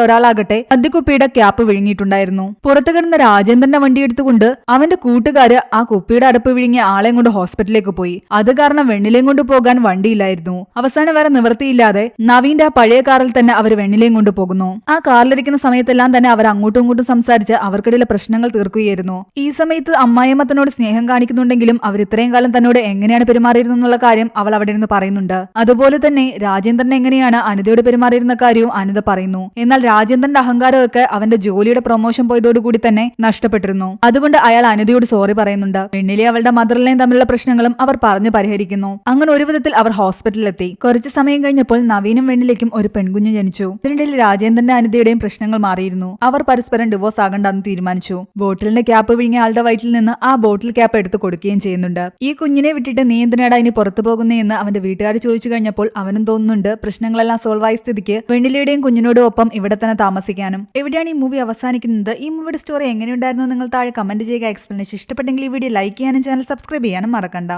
ഒരാളാകട്ടെ മദ്യക്കുപ്പിയുടെ ക്യാപ്പ് വിഴുങ്ങിയിട്ടുണ്ടായിരുന്നു. പുറത്തു കിടന്ന രാജേന്ദ്രന്റെ വണ്ടി എടുത്തുകൊണ്ട് അവന്റെ കൂട്ടുകാര് ആ കുപ്പിയുടെ അടപ്പ് വിഴുങ്ങിയ ആളെയും കൊണ്ട് ഹോസ്പിറ്റലിലേക്ക് പോയി. അത് കാരണം വെണ്ണിലേയും കൊണ്ട് പോകാൻ വണ്ടിയില്ലായിരുന്നു. അവസാനം വേറെ നിവൃത്തിയില്ലാതെ നവീന്റെ ആ പഴയ കാറിൽ തന്നെ അവർ വെണ്ണിലേയും കൊണ്ട് പോകുന്നു. ആ കാറിലിരിക്കുന്ന സമയത്തെല്ലാം തന്നെ അവർ അങ്ങോട്ടും ഇങ്ങോട്ടും സംസാരിച്ച് അവർക്കിടയിലെ പ്രശ്നങ്ങൾ തീർക്കുകയായിരുന്നു. ഈ സമയത്ത് അമ്മായിയമ്മ തന്നോട് സ്നേഹം കാണിക്കുന്നുണ്ടെങ്കിലും അവർ ഇത്രയും കാലം തന്നോട് എങ്ങനെയാണ് പെരുമാറിയിരുന്നുള്ള കാര്യം അവൾ അവിടെ ഇരുന്ന് പറയുന്നുണ്ട്. അതുപോലെ തന്നെ രാജേന്ദ്രൻ എങ്ങനെയാണ് അനിതയോട് പെരുമാറിയിരുന്ന കാര്യവും അനിത പറയുന്നു. എന്നാൽ രാജേന്ദ്രന്റെ അഹങ്കാരമൊക്കെ അവന്റെ ജോലിയുടെ പ്രൊമോഷൻ പോയതോടുകൂടി തന്നെ നഷ്ടപ്പെട്ടിരുന്നു. അതുകൊണ്ട് അയാൾ അനിതയോട് സോറി പറയുന്നുണ്ട്. വെണ്ണിലെ അവളുടെ മദറിലെയും തമ്മിലുള്ള പ്രശ്നങ്ങളും അവർ പറഞ്ഞു പരിഹരിക്കുന്നു. അങ്ങനെ ഒരു വിധത്തിൽ അവർ ഹോസ്പിറ്റലിലെത്തി. കുറച്ചു സമയം കഴിഞ്ഞപ്പോൾ നവീനും വെണ്ണിലേക്കും ഒരു പെൺകുഞ്ഞ് ജനിച്ചു. ഇതിനിടയിൽ രാജേന്ദ്രന്റെ അനിതയുടെയും പ്രശ്നങ്ങൾ മാറിയിരുന്നു. അവർ പരസ്പരം ഡിവോഴ്സ് ആകണ്ടെന്ന് തീരുമാനിച്ചു. ബോട്ടിലിന്റെ ക്യാപ്പ് വിഴുങ്ങിയ ആളുടെ വയറ്റിൽ നിന്ന് ആ ബോട്ടിൽ ക്യാപ്പ് എടുത്ത് കൊടുക്കുകയും ചെയ്യുന്നുണ്ട്. ഈ കുഞ്ഞിനെ വിട്ടിട്ട് നീ എന്തിനാടാ ഇനി പുറത്തു പോകുന്നതെന്ന് അവന്റെ വീട്ടുകാർ ചോദിച്ചു കഴിഞ്ഞപ്പോൾ അവനും തോന്നുന്നുണ്ട് പ്രശ്നങ്ങളെല്ലാം സോൾവ് ആയ സ്ഥിതിക്ക് വെണ്ണിലയുടെയും കുഞ്ഞിനോടും ഒപ്പം ഇവിടെ തന്നെ താമസിക്കാനും. എവിടെയാണ് ഈ മൂവി അവസാനിക്കുന്നത്? ഈ മൂവിയുടെ സ്റ്റോറി എങ്ങനെയുണ്ടായിരുന്നു നിങ്ങൾ താഴെ കമന്റ് ചെയ്യുക. എക്സ്പ്ലനേഷൻ ഇഷ്ടപ്പെട്ടെങ്കിൽ ഈ വീഡിയോ ലൈക്ക് ചെയ്യാനും ചാനൽ സബ്സ്ക്രൈബ് ചെയ്യാനും മറക്കണ്ട.